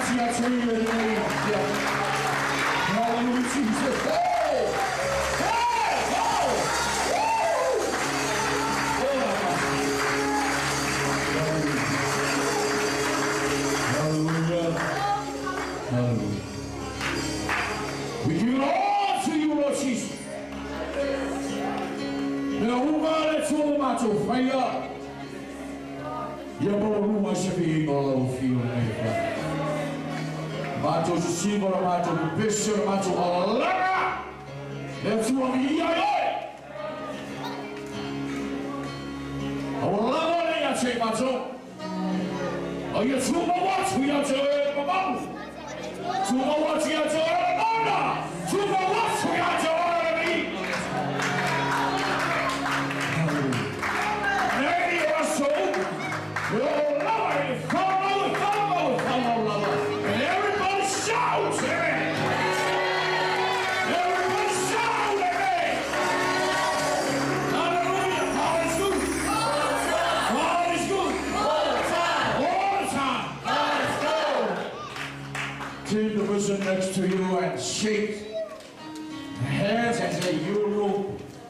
see I tell you in the name. Hallelujah, Jesus. Hey! Hey! Oh! Woo! Hallelujah. Hallelujah. We give it all to you, Lord Jesus. Now, who got to the matter? Fire. You know, I should be all over you. Mato to see what mato to picture mato all along. Let's go here. I will love only I say mato. Oh, you two more watch we are to Mama. Two more watch we are to Mama. Two more watch we are to me. Lady or so. Oh, Lord, follow. And everybody shouts, amen. Everybody shout, amen. Hallelujah. God is good. God is good. All the time. God is good. Take the person next to you and shake hands and say, you look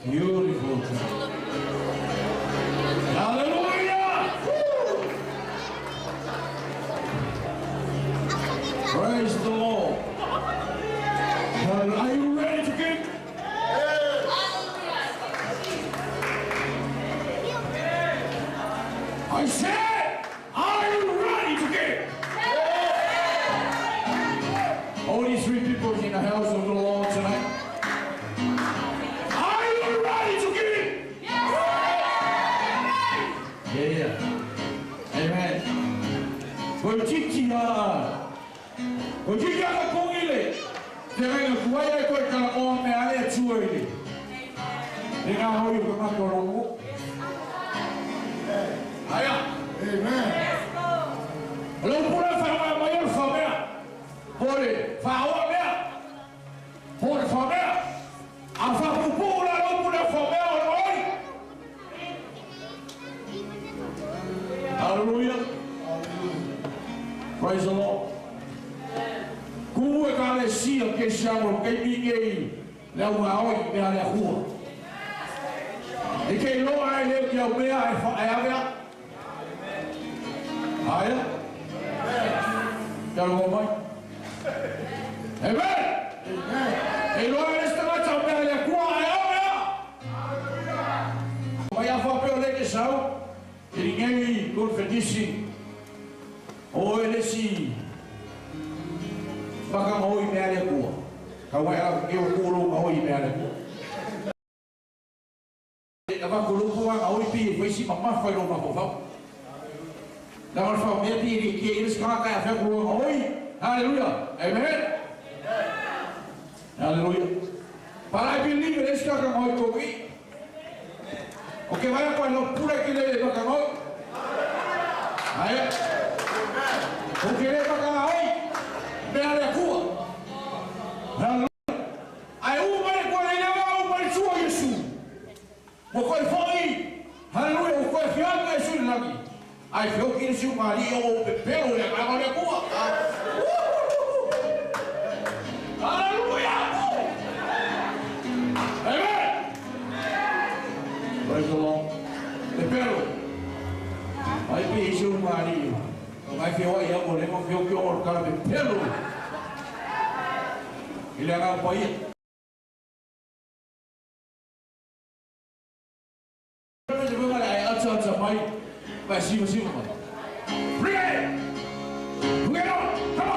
beautiful tonight. Hallelujah. Praise the Lord. Are you ready to give? I said, are you ready to give? Only 3 people in the house of the Lord tonight. Are you ready to give? Yeah. Amen. Well, o que ela com ele? Terreno que vai com aquela homem aí é sua ele. Liga a olho para o coromo. Aí, amen. Não pode fazer maior família. Pode fazer pode fazer. A família não pode fazer hoje. Hallelujah. Praise the Lord. Como é que ela se que chama que ninguém não vai me a rua? E quem não é ele que é o meu é a minha. Aí, quero uma mãe. Amém. E não é esta noite a minha é qual é a minha. Mas a favor pelo que são e ninguém confedisse ou ele se baka maui me ale kua. Ka wai ala ke o kuro maui me ale kua. E ka kuro kua maui pi foi si mama foi no mako fa. Da mal fa me pi ke eles ka ka fa kuro maui. Hallelujah. Amen. Hallelujah. But I believe eles ka ka maui ko ki. O que vai para no pura que le baka maui. Aí. O que le baka maui. Me ale kua. Hallelujah. Ai umare ko le na umare sua Yesu. O ko foi. Hallelujah. O ko fianga Yesu lagi. Ai fio que Yesu Maria o pepero le agora le kua. Hallelujah. Amen. Praise the Lord. Pepero. Ai que Yesu Maria. Vai fio aí agora não fio que o cara pepero. Ele era o pai. Vai sim, mano. Bring it! Bring it on! Come on!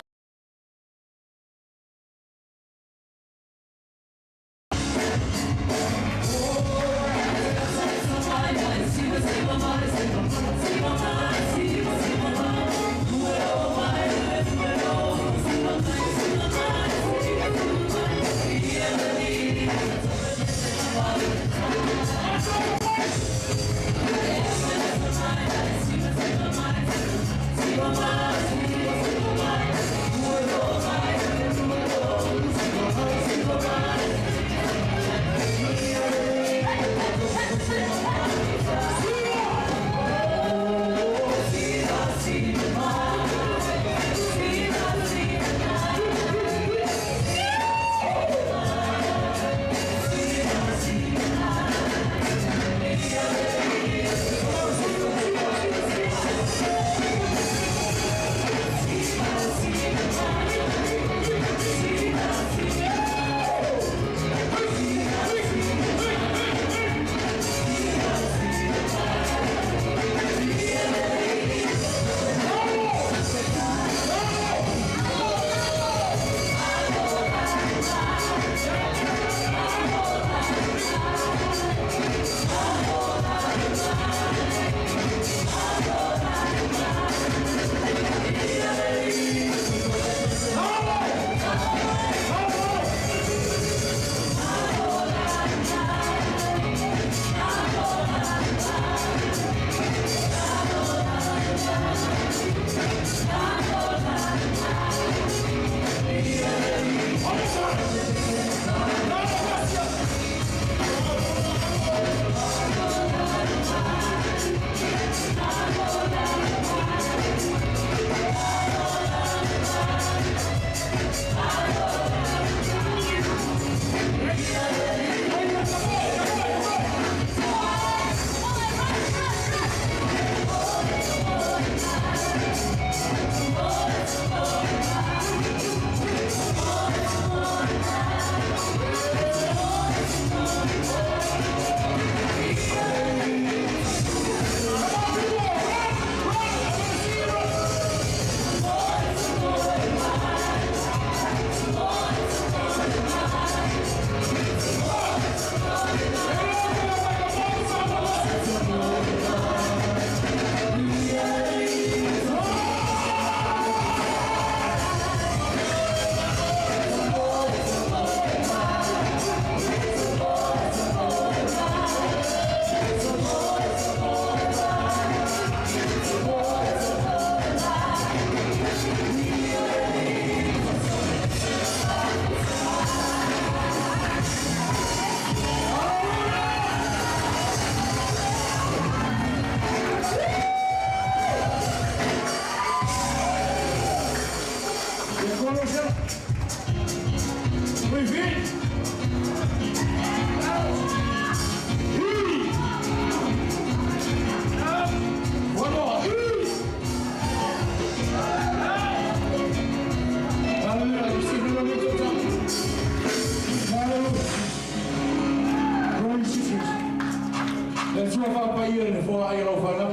yellow fanau.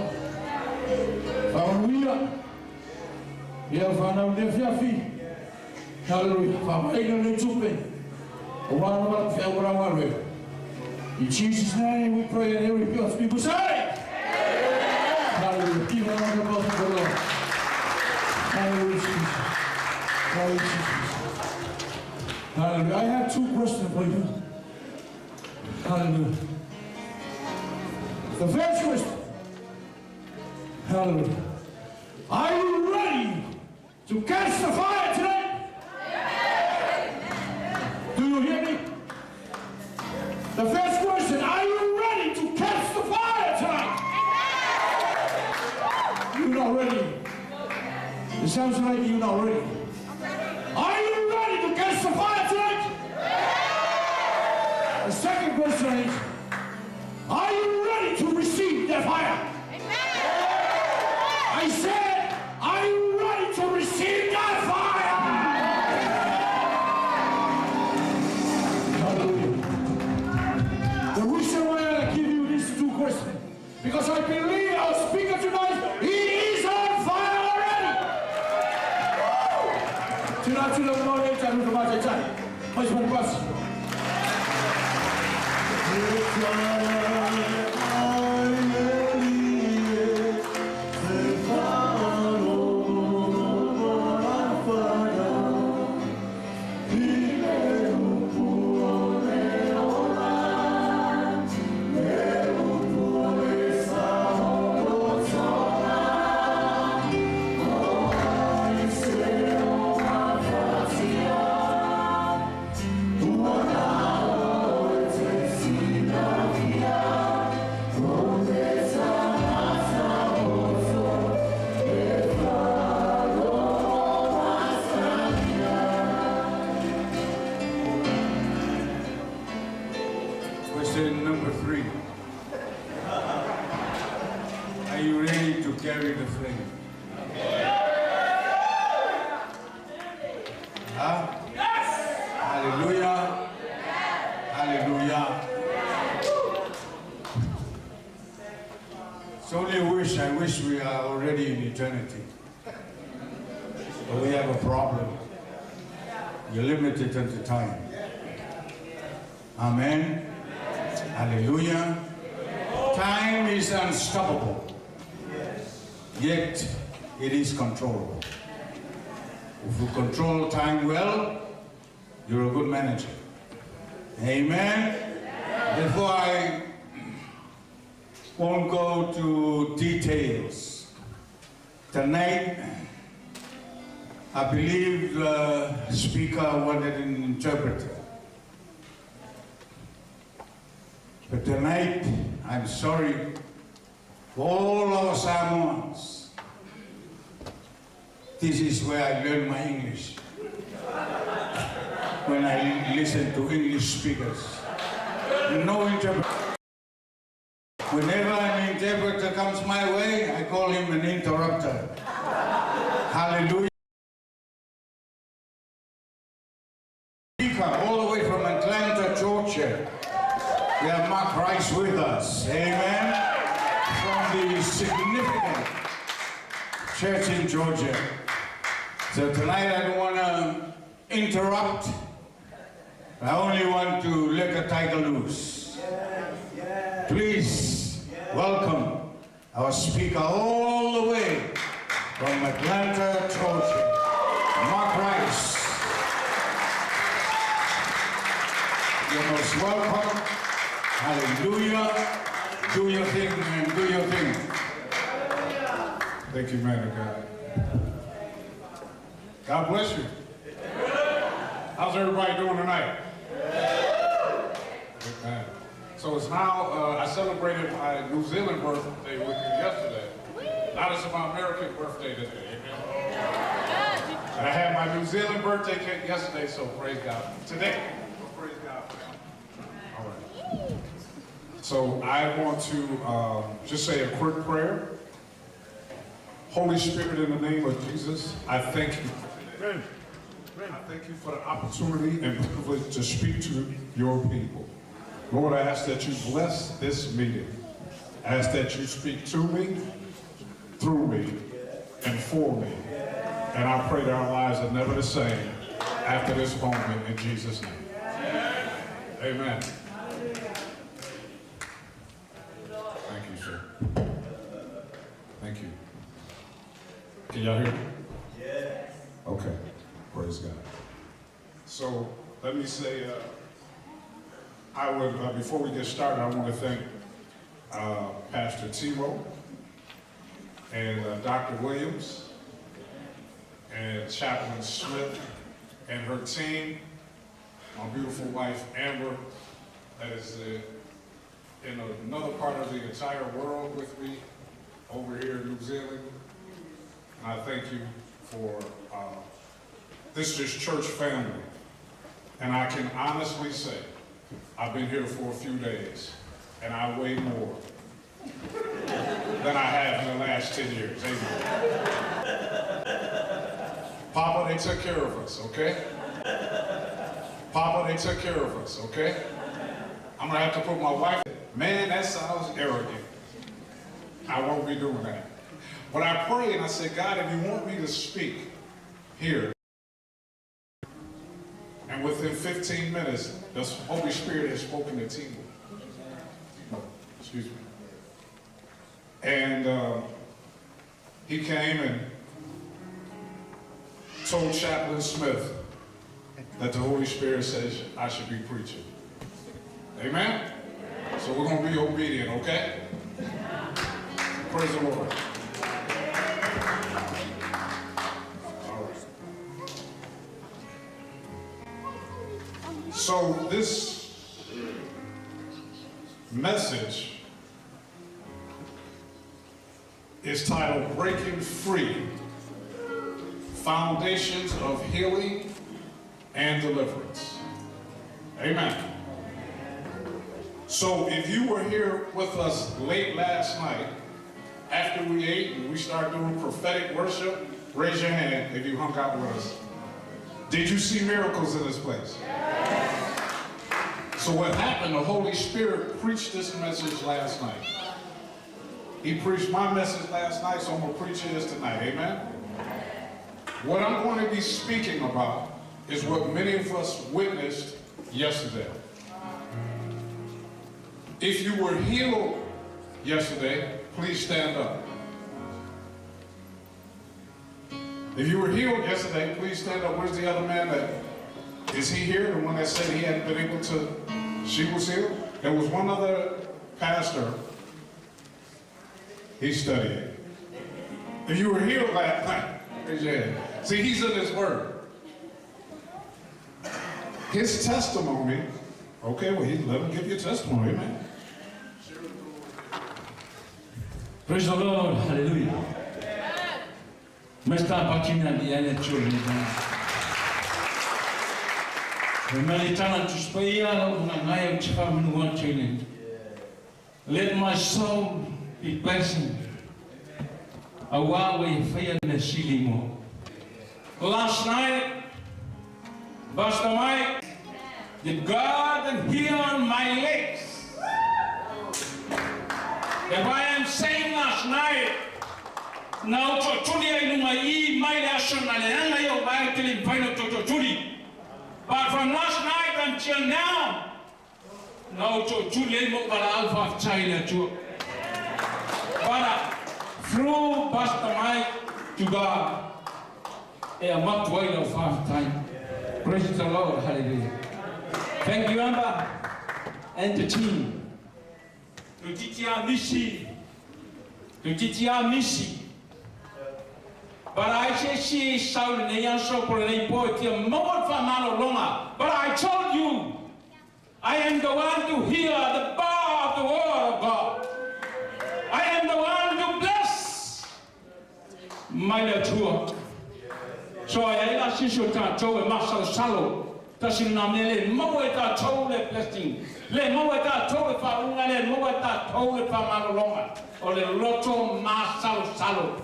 Whamanuia. Ia whanau ne whiawhi. Hallelujah. Whamaina ne tupe. O wana mara whiawara wawe. In Jesus' name we pray and every God's people say. Hallelujah. Keep on the mouth of the Lord. Hallelujah, Jesus. Hallelujah, Jesus. Hallelujah. I have two questions for you. Hallelujah. The first question. Hallelujah. Are you ready to catch the fire tonight? Do you hear me? The first question, are you ready to catch the fire tonight? You're not ready. It sounds like you're not ready. Are you ready to catch the fire tonight? The second question is, are you ready to receive the fire? I said, are you ready to receive that fire? Hallelujah. The reason why I give you these two questions, because I believe our speaker tonight, he is on fire already. Tonight, to the Lord, I will come out. Much more question. Question number 3. Are you ready to carry the flame? Huh? Yes! Hallelujah! Hallelujah! It's only a wish. I wish we are already in eternity. But we have a problem. You're limited to time. Amen. Hallelujah. Time is unstoppable, yet it is controllable. If you control time well, you're a good manager. Amen. Therefore, I won't go to details. Tonight, I believe the speaker wanted an interpreter. But tonight, I'm sorry for all our Samoans. This is where I learn my English. When I listen to English speakers. No interpreter. Whenever an interpreter comes my way, I call him an interrupter. Hallelujah. Speaker all the way from Atlanta, Georgia. We have Mark Rice with us, amen, from the significant church in Georgia. So tonight I don't want to interrupt. I only want to let the tiger loose. Please welcome our speaker all the way from Atlanta, Georgia, Mark Rice. You're most welcome. Hallelujah. Do your thing, man. Do your thing. Thank you, man of God. God bless you. How's everybody doing tonight? Amen. So it's now, I celebrated my New Zealand birthday with you yesterday. Now it's my American birthday today. Amen. And I had my New Zealand birthday cake yesterday, so praise God. Today, praise God. All right. So I want to just say a quick prayer. Holy Spirit, in the name of Jesus, I thank you. I thank you for the opportunity and privilege to speak to your people. Lord, I ask that you bless this meeting I ask that you speak to me, through me, and for me. And I pray that our lives are never the same after this moment in Jesus' name. Amen. Thank you, sir. Thank you. Can y'all hear me? Yes. Okay. Praise God. So let me say, before we get started, I want to thank Pastor Timo and Dr. Williams and Chaplain Smith and her team, my beautiful wife Amber, that is in another part of the entire world with me over here in New Zealand. And I thank you for this church family. And I can honestly say, I've been here for a few days, and I weigh more than I have in the last 10 years. Amen. Papa, they took care of us, okay? Papa, they took care of us, okay? I'm gonna have to put my wife, man, that sounds arrogant. I won't be doing that. But I pray and I say, God, if you want me to speak here, and within 15 minutes, the Holy Spirit has spoken to Timo. Excuse me. And he came and told Chaplain Smith that the Holy Spirit says I should be preaching. Amen? So we're going to be obedient, okay? Praise the Lord. So this message is titled Breaking Free, Foundations of Healing and Deliverance. Amen. So if you were here with us late last night, after we ate and we started doing prophetic worship, raise your hand if you hung out with us. Did you see miracles in this place? So what happened, the Holy Spirit preached this message last night. He preached my message last night, so I'm going to preach his tonight. Amen? What I'm going to be speaking about is what many of us witnessed yesterday. If you were healed yesterday, please stand up. If you were healed yesterday, please stand up. Where's the other man that, is he here? The one that said he hadn't been able to, she was healed? There was one other pastor, he studied. If you were healed last night, raise your hand. See, he's in his word. His testimony, okay, well, let him give you a testimony, amen. Praise the Lord, hallelujah. Mesta pakina di ane chulni dan. Remali tanan to spaya una ngai chfa menuan training. Let my soul be blessed. Awawe faya nesilimo. Last night, Pastor Mike, did God heal my legs? If I am saying last night, now to Tuli I my national and I buy till in final to Tuli. But from last night until now, now to Tuli Alpha of China too. But through Pastor Mike to God, a month wait of half time. Praise the Lord, hallelujah. Thank you, Amber, and the team. To Titia Missy. But I say she shouted the young shop for a poet, more for man longer. But I told you, I am the one to hear the power of the word of God. I am the one to bless my nature. So I ask you to tell a master shallow. Tashin Namele, Moweta told a blessing. Le Moweta told for Unga, le Moweta told for Manoloma, or the Lotto Master Salo.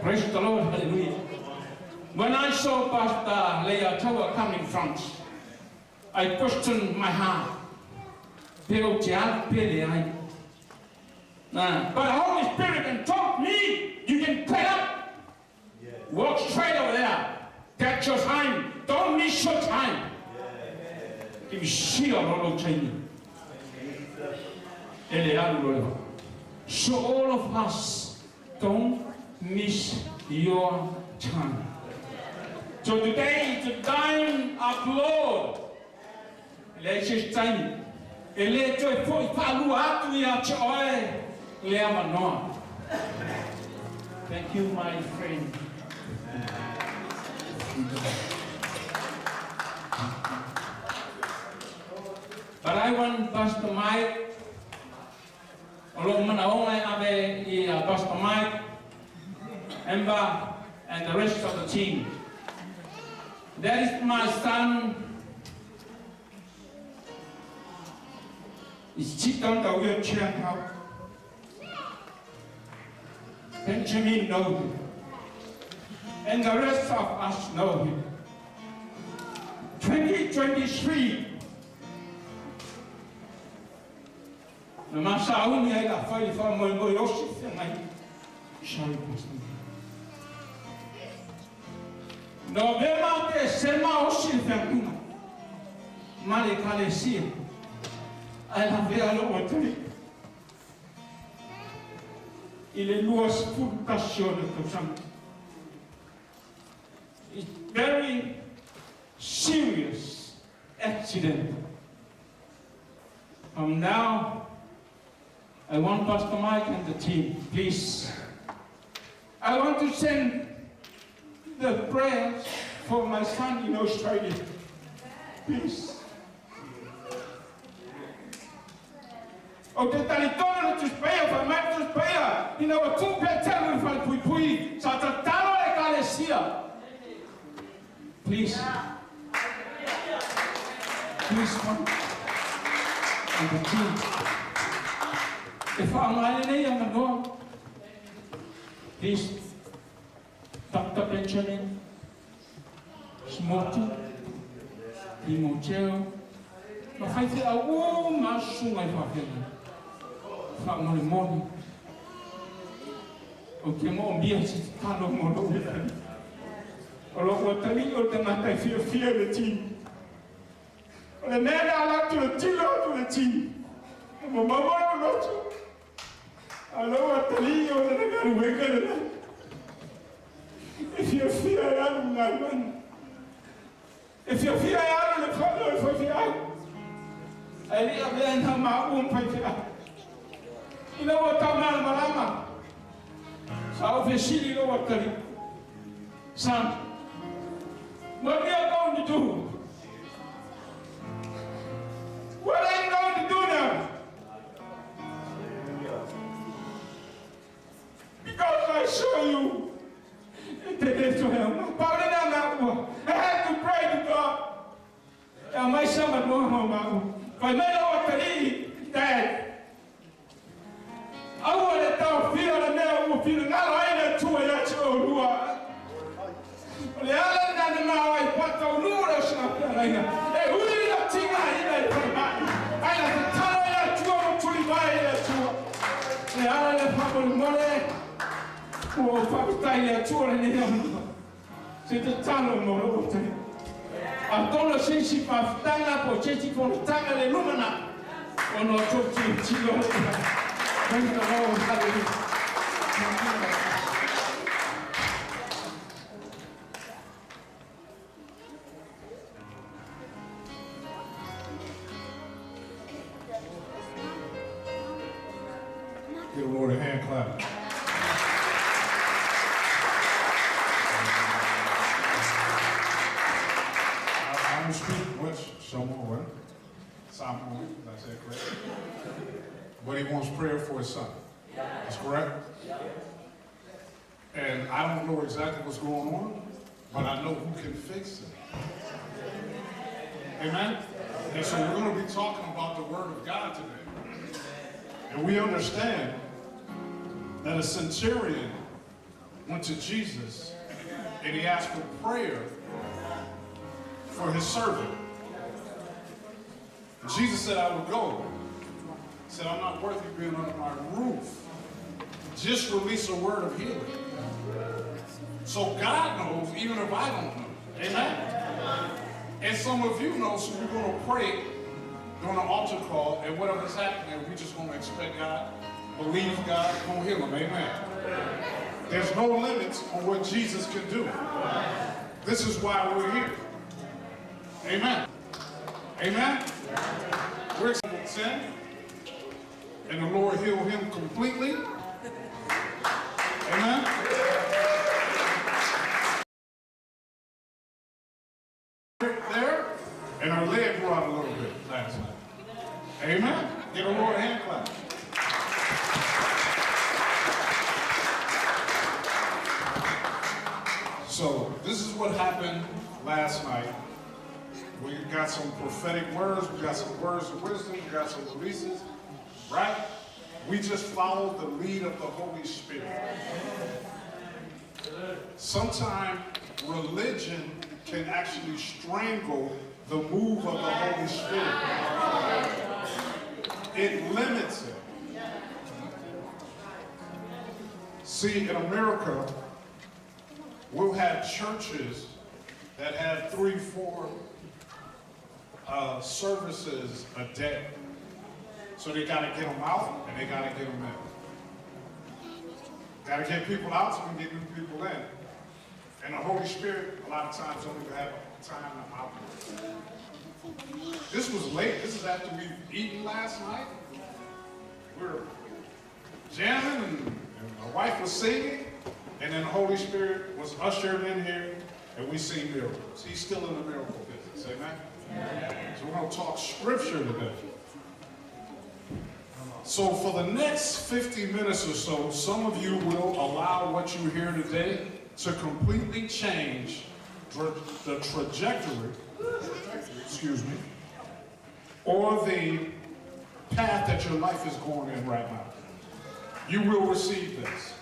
Praise the Lord, hallelujah. When I saw Pastor Leah Tower coming from, I questioned my heart. Pero Tian Pele, But the Holy Spirit can talk me. You can get up. Walk straight over there. Take your time. Don't miss your time. If you see a lot of training. So all of us, don't miss your time. So today is the time of the Lord. Let's just time. Thank you, my friend. But I want Pastor Mike, Pastor Mike, Emma, and the rest of the team. That is my son. He's sitting on the wheelchair now. Benjamin knows him. And the rest of us know him. 2023. November, December, I have a lot of time. Il est lourd pour passion de ça. It's very serious accident. From now, I want Pastor Mike and the team, please. I want to send the prayers for my son in Australia. Please. Okay, Talitona to spare for my to spare. You know, a 2-per for Pui, so the Talo Ecclesia. Please. Please come. And the team. If I'm in the please, Dr. Benjamin, Smorty, Timocheo, but I say, oh, my soon I have not only morning. Okay, more beer, kind of more over. Or what I mean, or the night I fear the team. The man I like to the team. Mamma, not. I know what to leave or the guy wake up. If you fear, I am my man. If you fear, I am the father for the eye. I have my own pipe. You know what I'm Malama? So if you know what to do. Son, what we are going to do? What are you going to do now? Because I show you I have to pray to God. And my son would go home. If I may know what to eat, Dad. I want to tell Peter and now will feel not like 2 years old who are. The island and the Maui, what the Lord is not there. Hey, who did you think I did from that? I have to tell you 2 or 3 the island of Papa Mole. Oh, Papa Tiny, 2 and c'est le temps de mon route. Attends le sensi par tanga pour ceci pour le tanga les lumina. On a tout petit Give the Lord a hand clap. I don't speak much Samoan, did I say it correct? But he wants prayer for his son. That's correct? And I don't know exactly what's going on, but I know who can fix it. Amen? And so we're going to be talking about the Word of God today. And we understand that a centurion went to Jesus and he asked for prayer for his servant. And Jesus said, I will go said, I'm not worthy of being under my roof. Just release a word of healing. So God knows, even if I don't know. Amen? And some of you know, so we're going to pray during the altar call, and whatever's happening, we're just going to expect God, believe God, going to heal them. Amen. There's no limits on what Jesus can do. This is why we're here. Amen. Amen. We're excited 10, and the Lord healed him completely. Amen. There, and our leg grew out a little bit last night. Amen. Give the Lord a hand clap. So this is what happened last night. We got some prophetic words, we got some words of wisdom, we got some releases, right? We just followed the lead of the Holy Spirit. Sometimes religion can actually strangle the move of the Holy Spirit. It limits it. See, in America, we'll have churches that have 3, 4 services a day. So they got to get them out and they got to get them in. Got to get people out so we can get new people in. And the Holy Spirit, a lot of times, don't even have time to operate. This was late. This is after we've eaten last night. We were jamming and my wife was singing. And then the Holy Spirit was ushered in here and we see miracles. He's still in the miracle business. Amen? So we're going to talk scripture today. So for the next 50 minutes or so, some of you will allow what you hear today to completely change the trajectory, excuse me, or the path that your life is going in right now. You will receive this.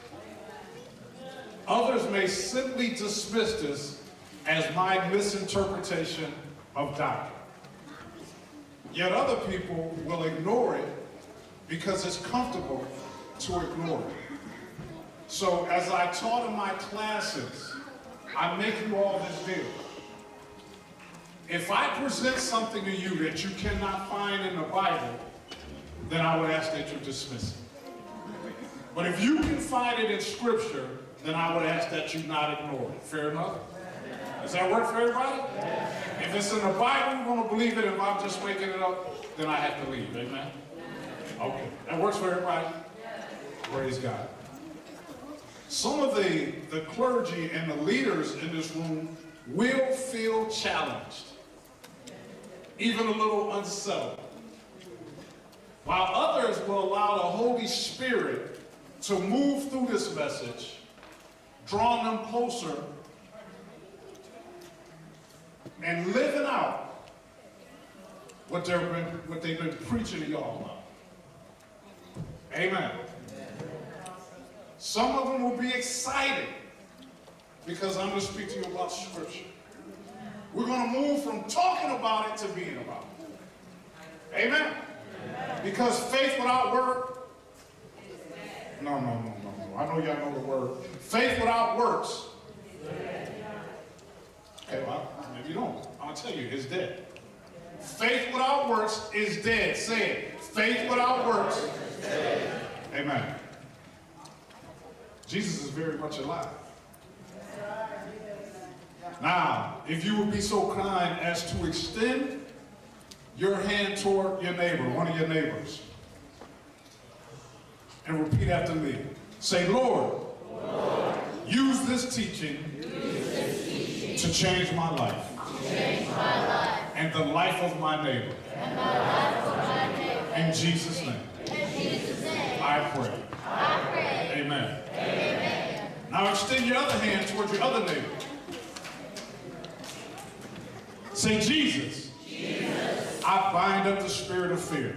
Others may simply dismiss this as my misinterpretation of doctrine. Yet other people will ignore it because it's comfortable to ignore it. So as I taught in my classes, I make you all this deal. If I present something to you that you cannot find in the Bible, then I would ask that you dismiss it. But if you can find it in Scripture, then I would ask that you not ignore it. Fair enough? Does that work for everybody? If it's in the Bible, you're going to believe it. If I'm just making it up, then I have to leave. Amen? Okay. That works for everybody? Praise God. Some of the clergy and the leaders in this room will feel challenged, even a little unsettled, while others will allow the Holy Spirit to move through this message, drawing them closer and living out what they've been preaching to y'all about. Amen. Some of them will be excited because I'm going to speak to you about Scripture. We're going to move from talking about it to being about it. Amen. Because faith without work, no. I know y'all know the word. Faith without works. Okay, well, maybe you don't. I'm going to tell you, it's dead. Faith without works is dead. Say it. Faith without works is dead. Amen. Jesus is very much alive. Now, if you would be so kind as to extend your hand toward your neighbor, one of your neighbors, and repeat after me. Say, Lord, use this teaching to change my life and the life of my neighbor. In Jesus' name. I pray. Amen. Now extend your other hand towards your other neighbor. Say, Jesus, I bind up the spirit of fear.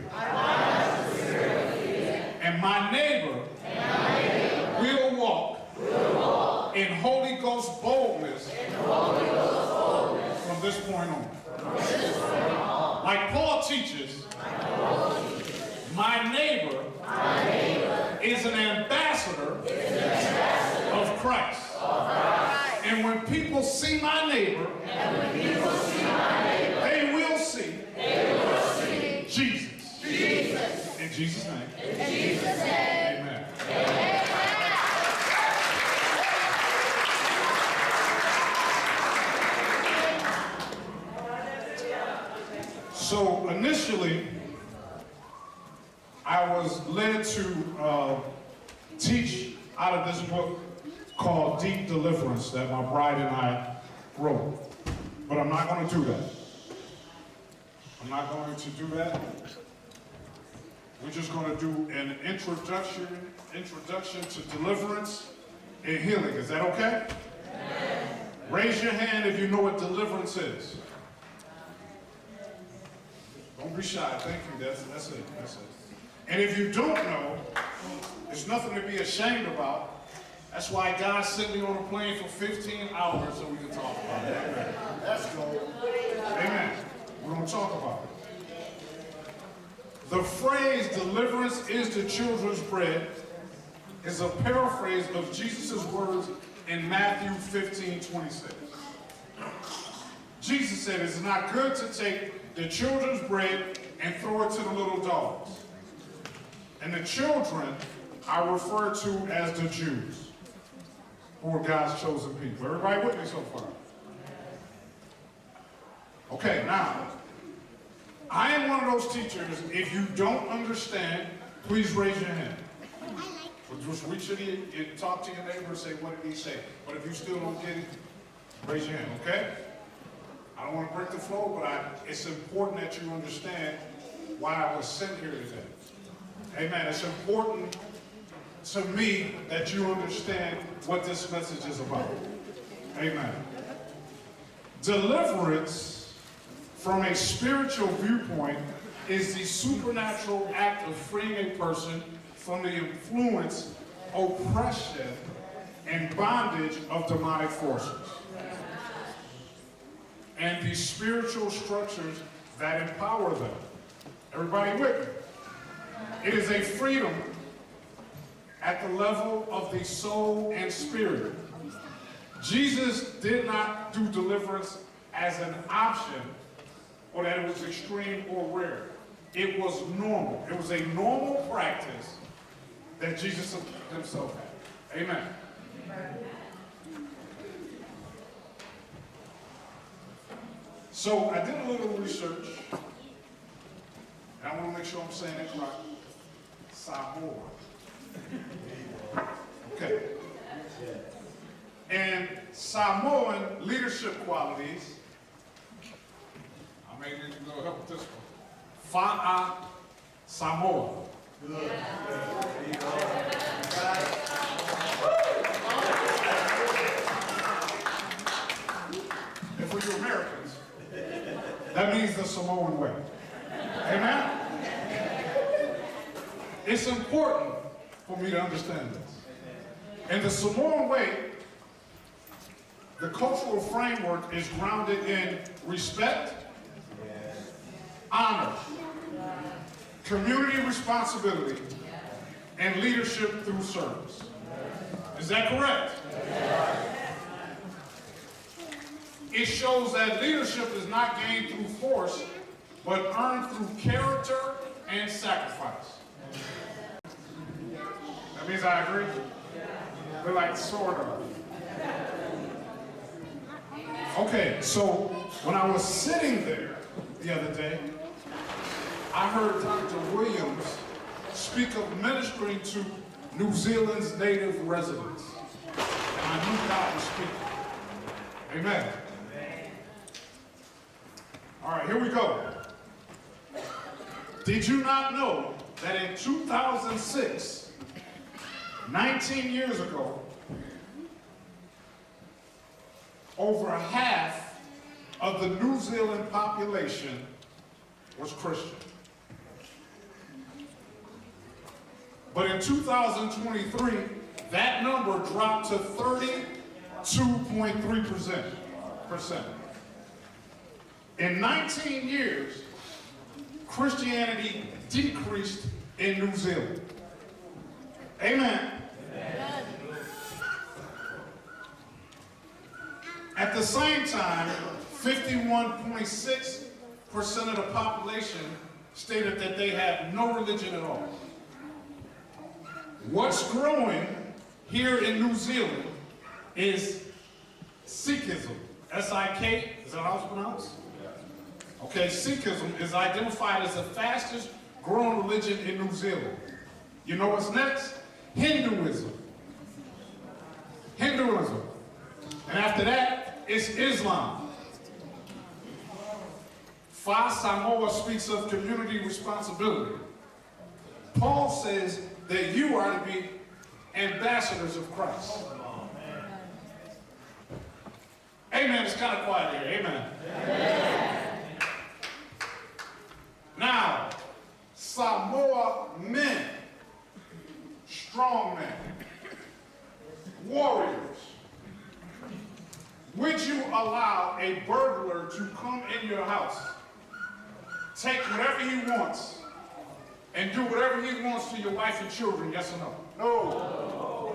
And my neighbor will walk in Holy Ghost boldness from this point on. Like Paul teaches, My neighbor is an ambassador of Christ. And when people see my neighbor, they will see Jesus. In Jesus' name. Amen. So initially, I was led to teach out of this book called Deep Deliverance that my bride and I wrote. But I'm not going to do that. I'm not going to do that. We're just going to do an introduction to deliverance and healing. Is that okay? Raise your hand if you know what deliverance is. Don't be shy. Thank you. That's it. That's it. And if you don't know, there's nothing to be ashamed about. That's why God sent me on a plane for 15 hours so we can talk about it. Amen. Let's go. Amen. We're going to talk about it. The phrase "deliverance is the children's bread" is a paraphrase of Jesus' words in Matthew 15:26. Jesus said, "It's not good to take the children's bread and throw it to the little dogs." And the children are referred to as the Jews, who are God's chosen people. Everybody with me so far? Okay, now, I am one of those teachers. If you don't understand, please raise your hand. Just reach in and talk to your neighbor and say, "What did he say?" But if you still don't get it, raise your hand, okay? I don't want to break the flow, but it's important that you understand why I was sent here today. Amen. It's important to me that you understand what this message is about. Amen. Deliverance, from a spiritual viewpoint, is the supernatural act of freeing a person from the influence, oppression, and bondage of demonic forces, and the spiritual structures that empower them. Everybody with me? It is a freedom at the level of the soul and spirit. Jesus did not do deliverance as an option or that it was extreme or rare. It was normal. It was a normal practice that Jesus himself had. Amen. So I did a little research, and I want to make sure I'm saying it right. Samoa. Okay. And Samoan leadership qualities, I may need to go help with this one. Fa'a Samoa. Good. And for you Americans, that means the Samoan way. Amen? It's important for me to understand this. In the Samoan way, the cultural framework is grounded in respect, honor, community responsibility, and leadership through service. Is that correct? It shows that leadership is not gained through force, but earned through character and sacrifice. That means I agree? We're like sort of. Okay, so when I was sitting there the other day, I heard Dr. Williams speak of ministering to New Zealand's native residents. And I knew God was speaking. Amen. All right, here we go. Did you not know that in 2006, 19 years ago, over half of the New Zealand population was Christian? But in 2023, that number dropped to 32.3%. In 19 years, Christianity decreased in New Zealand. Amen. At the same time, 51.6% of the population stated that they have no religion at all. What's growing here in New Zealand is Sikhism. S-I-K, is that how it's pronounced? Okay, Sikhism is identified as the fastest growing religion in New Zealand. You know what's next? Hinduism. Hinduism. And after that, it's Islam. Fa Samoa speaks of community responsibility. Paul says that you are to be ambassadors of Christ. Amen. It's kind of quiet here. Amen. Now, Samoa men, strong men, warriors, would you allow a burglar to come in your house, take whatever he wants, and do whatever he wants to your wife and children? Yes or no? No.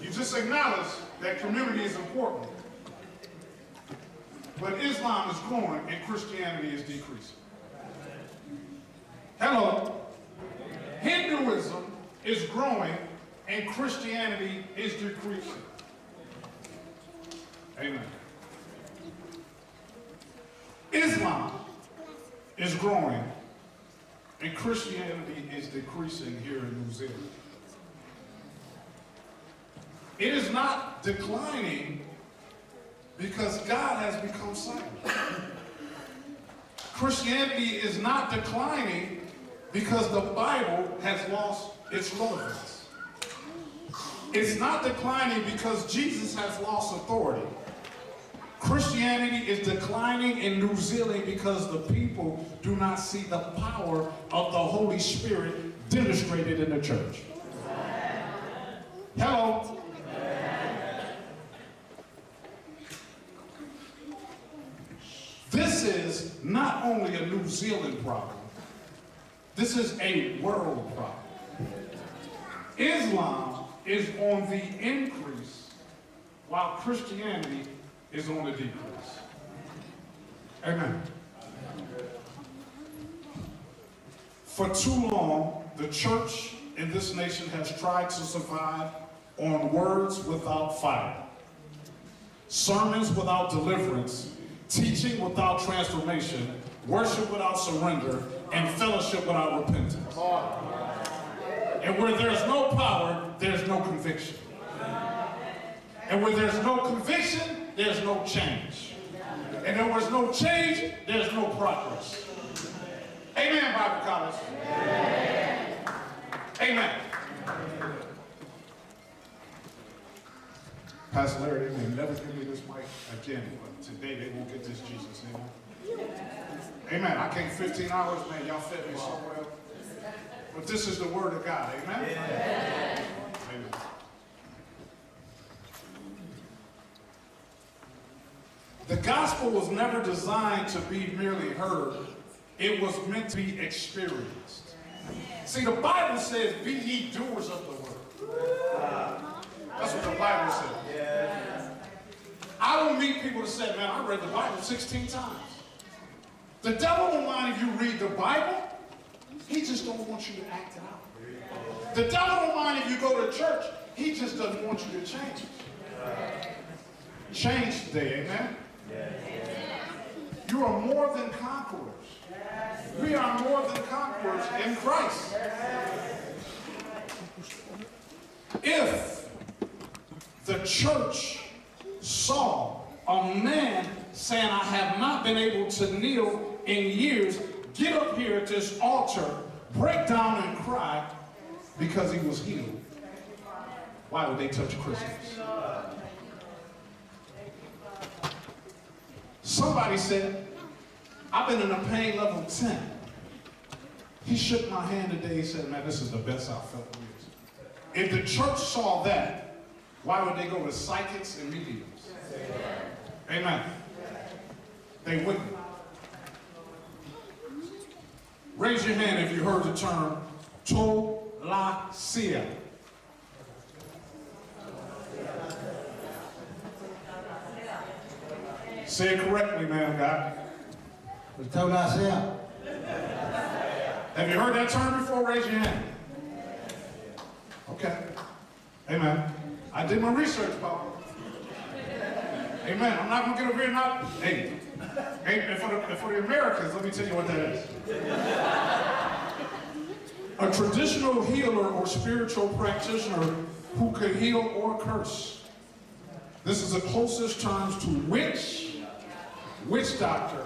You just acknowledge that community is important. But Islam is growing and Christianity is decreasing. Hello. Hinduism is growing and Christianity is decreasing. Amen. Islam is growing and Christianity is decreasing here in New Zealand. It is not declining because God has become silent. Christianity is not declining because the Bible has lost its relevance. It's not declining because Jesus has lost authority. Christianity is declining in New Zealand because the people do not see the power of the Holy Spirit demonstrated in the church. Hello. This is not only a New Zealand problem. This is a world problem. Islam is on the increase while Christianity is on the decrease. Amen. For too long, the church in this nation has tried to survive on words without fire, sermons without deliverance, teaching without transformation, worship without surrender, and fellowship without repentance. And where there's no power, there's no conviction. And where there's no conviction, there's no change. And there was no change, there's no progress. Amen, Bible College. Amen. Pastor Larry, they may never give me this mic again, but today they will get this Jesus. Amen. Amen. I came 15 hours, man. Y'all fed me so well. But this is the word of God. Amen. Amen. Amen. The gospel was never designed to be merely heard. It was meant to be experienced. See, the Bible says, be ye doers of the word. That's what the Bible says. I don't meet people that say, man, I read the Bible 16 times. The devil don't mind if you read the Bible. He just don't want you to act it out. The devil don't mind if you go to church. He just doesn't want you to change. Change today, amen? You are more than conquerors. We are more than conquerors in Christ. If the church saw a man saying, I have not been able to kneel in years, get up here at this altar, break down and cry because he was healed, why would they touch Christmas? Somebody said, I've been in a pain level 10. He shook my hand today. He said, man, this is the best I've felt in years. If the church saw that, why would they go to psychics and mediums? Amen. they wouldn't. Raise your hand if you heard the term Tolasia. Say it correctly, man of God. Have you heard that term before? Raise your hand. Okay. Amen. I did my research, Papa. Amen. I'm not going to get over here and not. Hey, and for the Americans, let me tell you what that is. A traditional healer or spiritual practitioner who can heal or curse. This is the closest terms to witch doctor,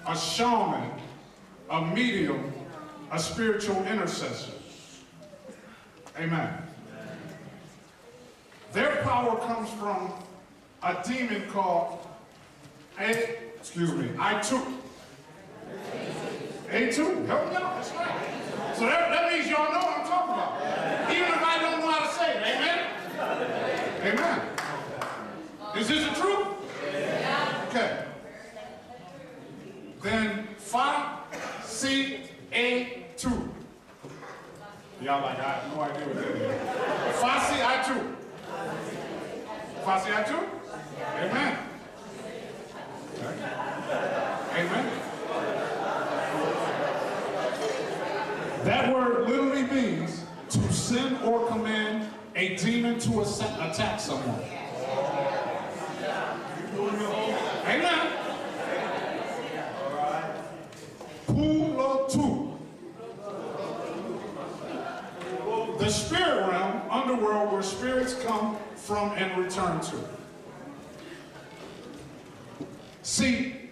a shaman, a medium, a spiritual intercessor. Amen. Their power comes from a demon called I2. A2, help me out, that's right. So that means y'all know what I'm talking about. Even if I don't know how to say it, amen? Amen. Is this the truth? Okay. Then Fa-C-A-2. Y'all like, I have no idea what that is. Fa-C-I-2. Fa-C-I-2? Amen. Okay. Amen. That word literally means to send or command a demon to attack someone. Amen. Pulo-tu. The spirit realm, underworld, where spirits come from and return to. See,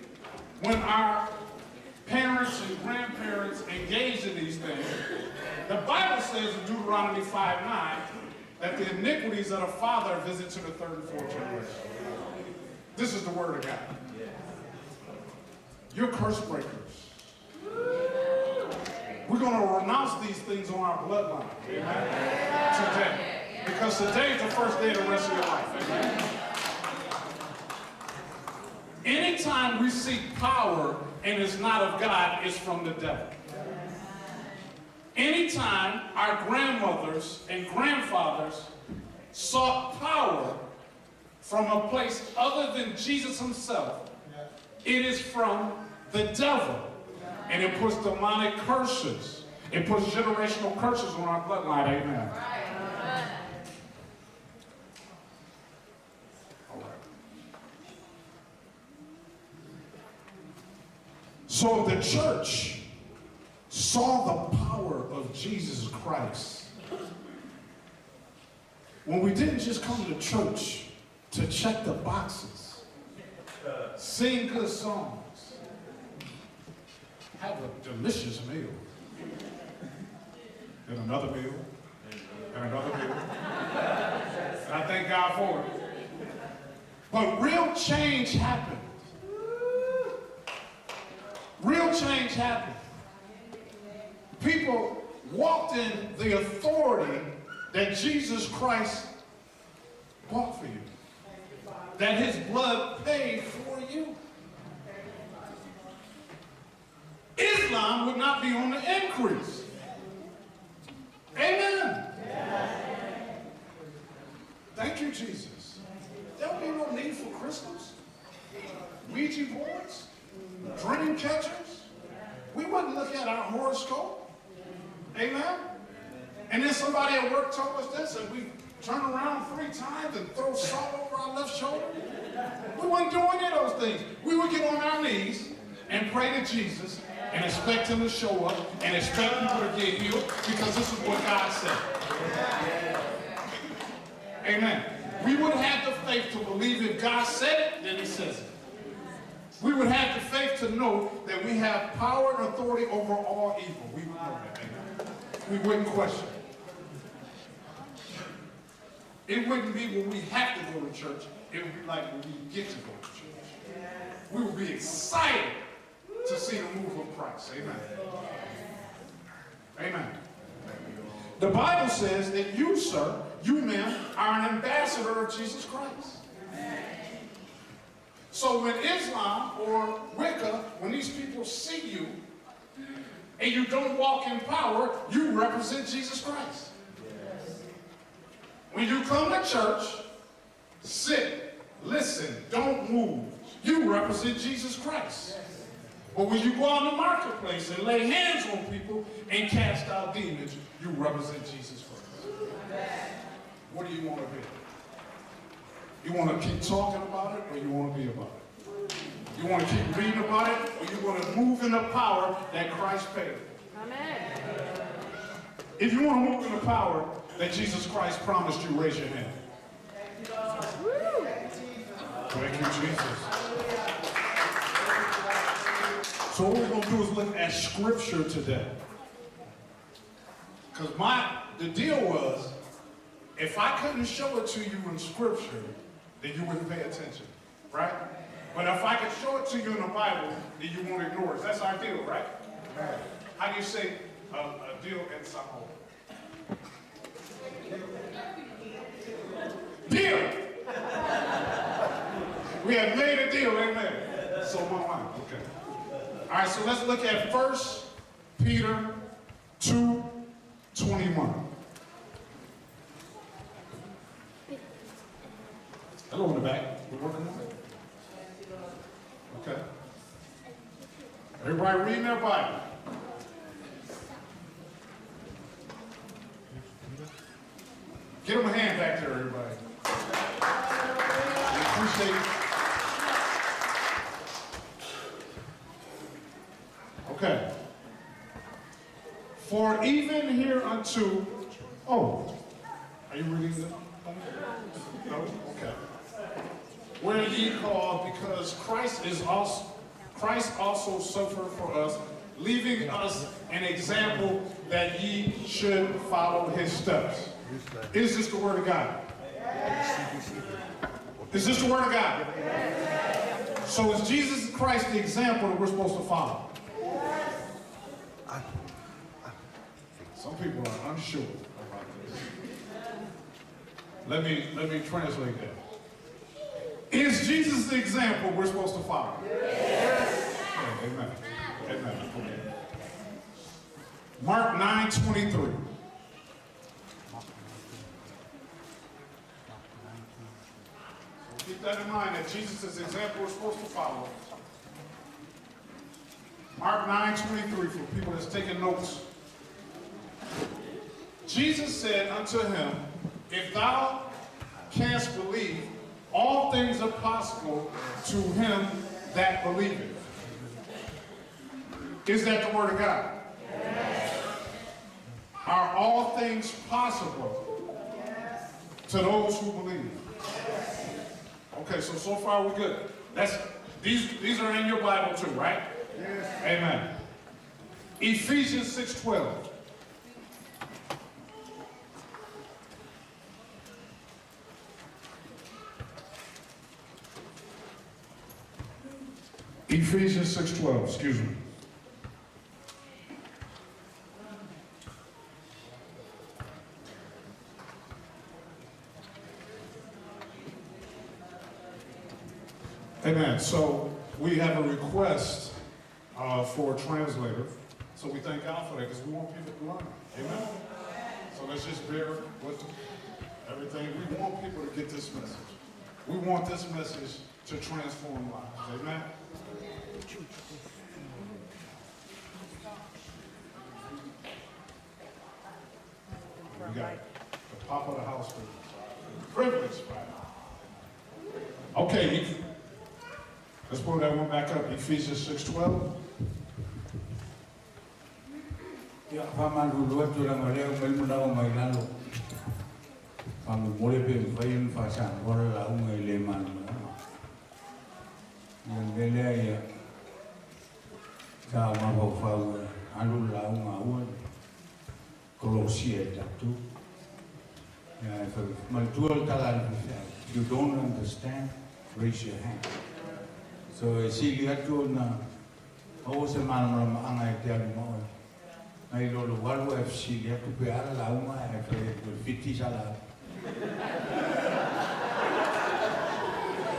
when our parents and grandparents engaged in these things, the Bible says in Deuteronomy 5:9 that the iniquities of the father visit to the third and fourth generation. This is the word of God. You're curse breakers. We're going to renounce these things on our bloodline. Amen. Today. Because today is the first day of the rest of your life. Amen. Anytime we seek power and it's not of God, it's from the devil. Anytime our grandmothers and grandfathers sought power from a place other than Jesus himself, it is from the devil. And it puts demonic curses. It puts generational curses on our bloodline. Amen. All right. So the church saw the power of Jesus Christ when we didn't just come to church to check the boxes, sing good songs, have a delicious meal, and another meal, and another meal. And I thank God for it. But real change happened. Real change happened. People walked in the authority that Jesus Christ bought for you. That his blood paid for you. Islam would not be on the increase. Amen. Thank you, Jesus. There'll be no need for crystals, Ouija boards, dream catchers. We wouldn't look at our horoscope. Amen. And then somebody at work told us this, and we turn around 3 times and throw salt over our left shoulder. We wouldn't do any of those things. We would get on our knees and pray to Jesus and expect him to show up and expect people to get healed because this is what God said. Amen. We would have the faith to believe if God said it, then he says it. We would have the faith to know that we have power and authority over all evil. We would know that. Amen. We wouldn't question it. It wouldn't be when we have to go to church. It would be like when we get to go to church. We would be excited to see the move of Christ. Amen. Amen. The Bible says that you, sir, you men, are an ambassador of Jesus Christ. So when Islam or Wicca, when these people see you and you don't walk in power, you represent Jesus Christ. When you come to church, sit, listen, don't move, you represent Jesus Christ. But when you go out in the marketplace and lay hands on people and cast out demons, you represent Jesus Christ. What do you want to be? You want to keep talking about it, or you want to be about it? You want to keep reading about it, or you want to move in the power that Christ paid? Amen. If you want to move in the power that Jesus Christ promised you, raise your hand. Thank you, Jesus. So what we're going to do is look at Scripture today. Because the deal was, if I couldn't show it to you in Scripture, then you wouldn't pay attention, right? But if I could show it to you in the Bible, then you won't ignore it. That's our deal, right? How do you say a deal in Samoa? Deal! We have made a deal, amen. So my mind, okay. All right, so let's look at 1 Peter 2:21. Hello in the back. We're working on it. Okay. Everybody reading their Bible. Give them a hand back there, everybody. We appreciate it. Okay. For even hereunto, oh, are you reading the? No? Okay. Where ye called, because Christ also suffered for us, leaving us an example that ye should follow his steps. Is this the word of God? Is this the word of God? So is Jesus Christ the example that we're supposed to follow? Some people are unsure about this. Let me translate that. Is Jesus the example we're supposed to follow? Yes. Yeah, amen. Amen. Okay. Mark 9:23. So keep that in mind, that Jesus' example we're supposed to follow. Mark 9:23 for people that's taking notes. Jesus said unto him, if thou canst believe, all things are possible to him that believeth. Is that the word of God? Yes. Are all things possible to those who believe? Okay, so far we're good. These are in your Bible too, right? Yes. Amen. Ephesians 6:12. Ephesians 6:12, excuse me. Amen. So we have a request for a translator. So we thank God for that because we want people to learn. Amen. So let's just bear with everything. We want people to get this message. We want this message to transform lives. Amen. We got the pop of the house privilege. Okay, let's pull that one back up. Ephesians 6:12. Ya fama dulu tu lang ada melmuna mai lalu. Fama boleh berfain fasan orang lau mai leman. Yang bela ya. Sama bawa alu lau ngawal. Colossians tu. Ya, maltual talan. If you don't understand, raise your hand. So si lihat tu na, oh semalam angai dia mau. Nai lolo walu FC lihat tu beara lau mai, kalau berfiti salah.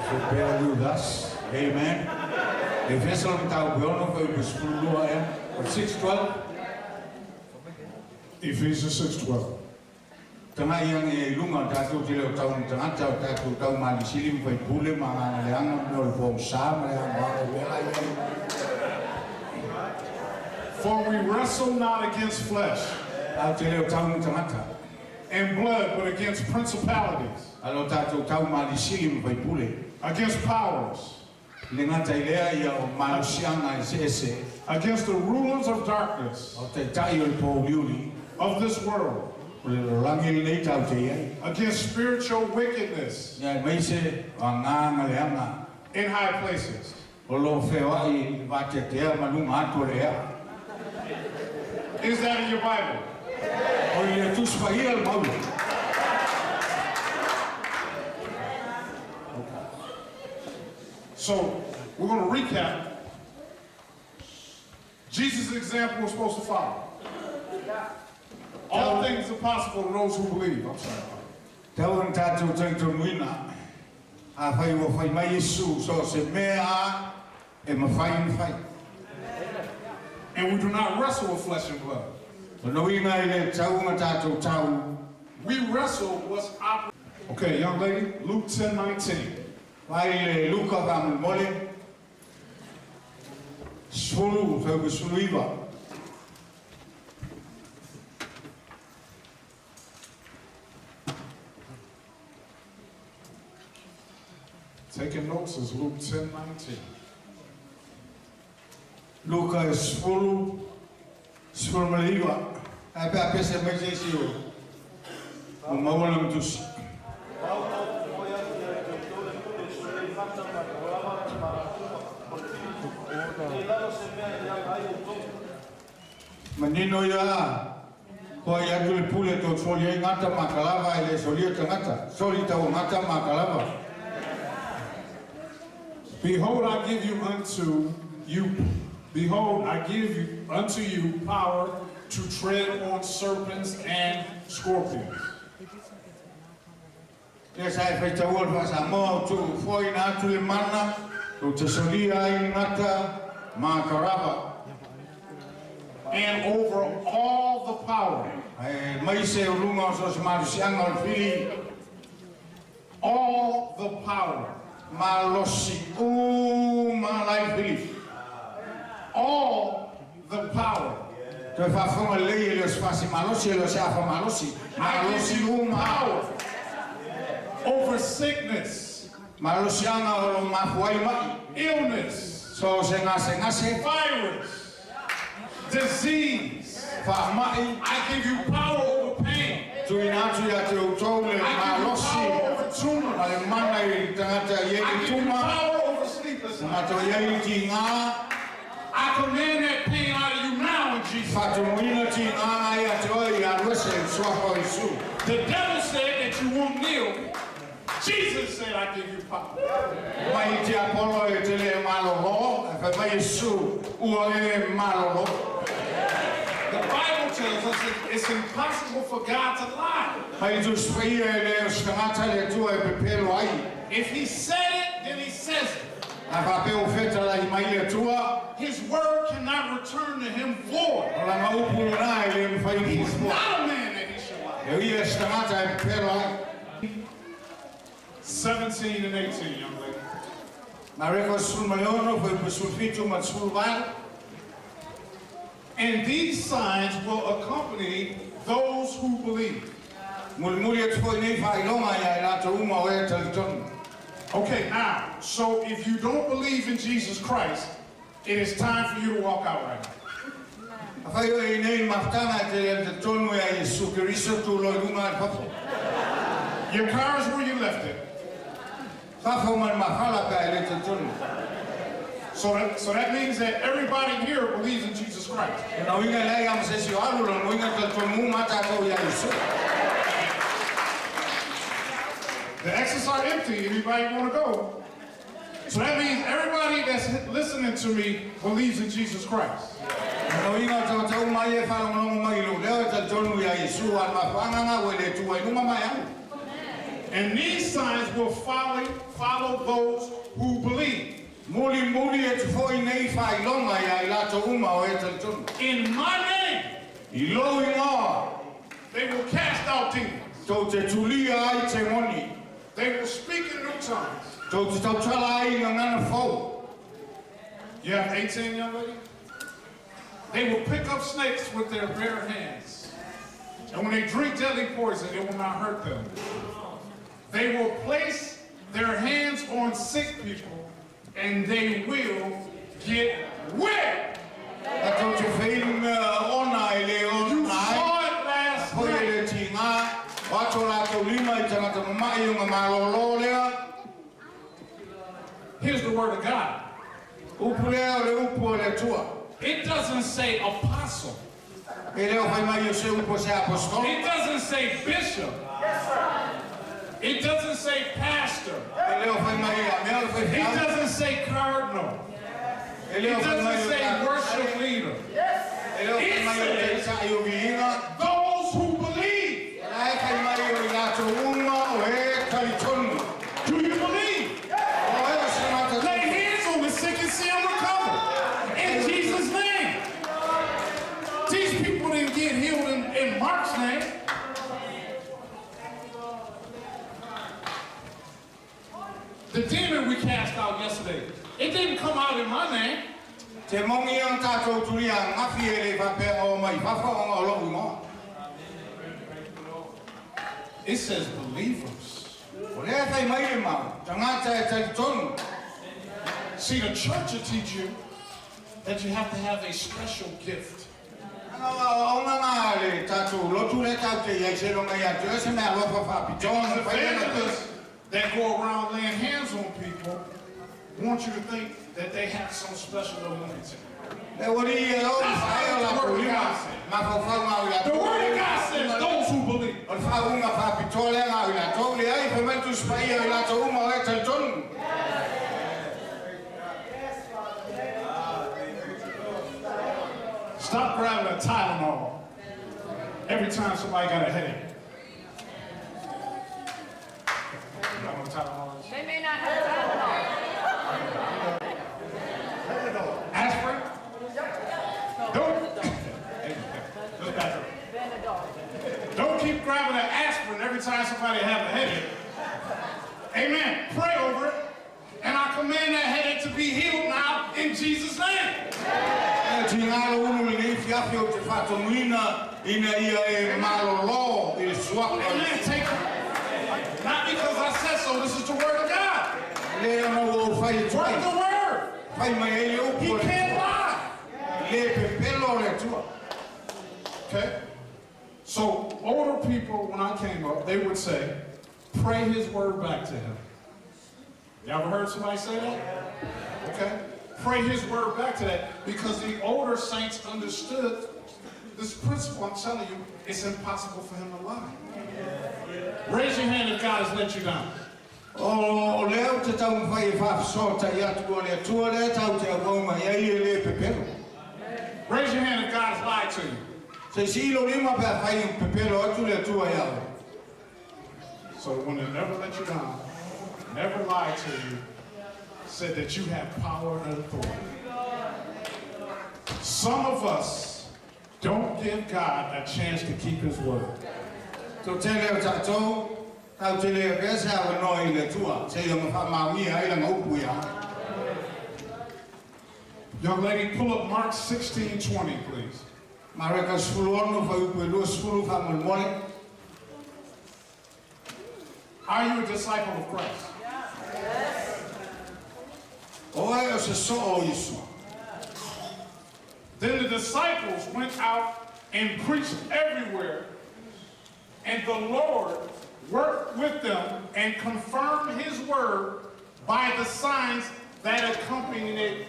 So bear with us. Amen. Efesos tau beono ko ipusulua ya. 6:12. Ephesians 6:12. Tanga yang lunga tatu tilo tau tanga tatu tau mali silim pai pule mga leang no pom sam leang mga bela ya. For we wrestle not against flesh and blood, but against principalities, against powers, against the rulers of darkness of this world, against spiritual wickedness in high places. Is that in your Bible? So, we're going to recap. Jesus' example we're supposed to follow. All things are possible to those who believe. I'm sorry. And we do not wrestle with flesh and blood. We wrestle what's opposite. Okay, young lady, Luke 10:19. Taking notes is Luke 10:19. Lucas full maliwa ay pesa mesesi o mawalang tus manino ya ko ya dul pule to solia ngata makalava ile solia ngata solita ngata makalava. Behold, I give you unto you. Behold, I give you unto you power to tread on serpents and scorpions. Yes, I felt the word was a more to foi natul mana to solia ngata makalava. And over all the power, all the power, all the power. I give you power over sickness, illness, virus, disease. I give you power over pain. I give you power over tumors. I give you power over sleeplessness. I command that pain out of you now in Jesus' name. The devil said that you won't kneel. Jesus said, I give you power. The Bible tells us that it's impossible for God to lie. If he said it, then he says it. His word cannot return to him void. He's not a man that he should lie. 17 and 18, young lady. And these signs will accompany those who believe. Okay, now, so if you don't believe in Jesus Christ, it is time for you to walk out right now. Your car is where you left it. So that means that everybody here believes in Jesus Christ. The exits are empty. Anybody want to go? So that means everybody that's listening to me believes in Jesus Christ. And these signs will follow those who believe. In my name, they will cast out demons. They will speak in new tongues. You have 18, young lady? They will pick up snakes with their bare hands. And when they drink deadly poison, it will not hurt them. They will place their hands on sick people, and they will get well. You saw it last night. Here's the word of God. It doesn't say apostle. It doesn't say bishop. It doesn't say pastor. It doesn't say cardinal. It doesn't say worship leader. It says those who believe. Do you believe? Lay hands on the sick and see them recover. In Jesus' name. These people didn't get healed in Mark's name. The demon we cast out yesterday, it didn't come out in my name. It says believers. See, the church will teach you that you have to have a special gift. Evangelists that go around laying hands on people want you to think that they have some special anointing. The word of God says those who believe. Stop grabbing a Tylenol every time somebody got a headache. They may not have Tylenol. Aspirin? Don't keep grabbing an aspirin every time somebody has a headache. Amen. Pray over it. And I command that headache to be healed now in Jesus' name. Amen. Take it. Not because I said so. This is the word of God. Word the word. He can't lie. Okay? So older people, when I came up, they would say, pray his word back to him. You ever heard somebody say that? Okay? Pray his word back to that, because the older saints understood this principle. I'm telling you, it's impossible for him to lie. Raise your hand if God has let you down. Raise your hand if God has lied to you. So when they never let you down, never lied to you, said that you have power and authority. Some of us don't give God a chance to keep his word. So young lady, pull up Mark 16:20, please. Are you a disciple of Christ? Yes. Then the disciples went out and preached everywhere, and the Lord worked with them and confirmed his word by the signs that accompanied it.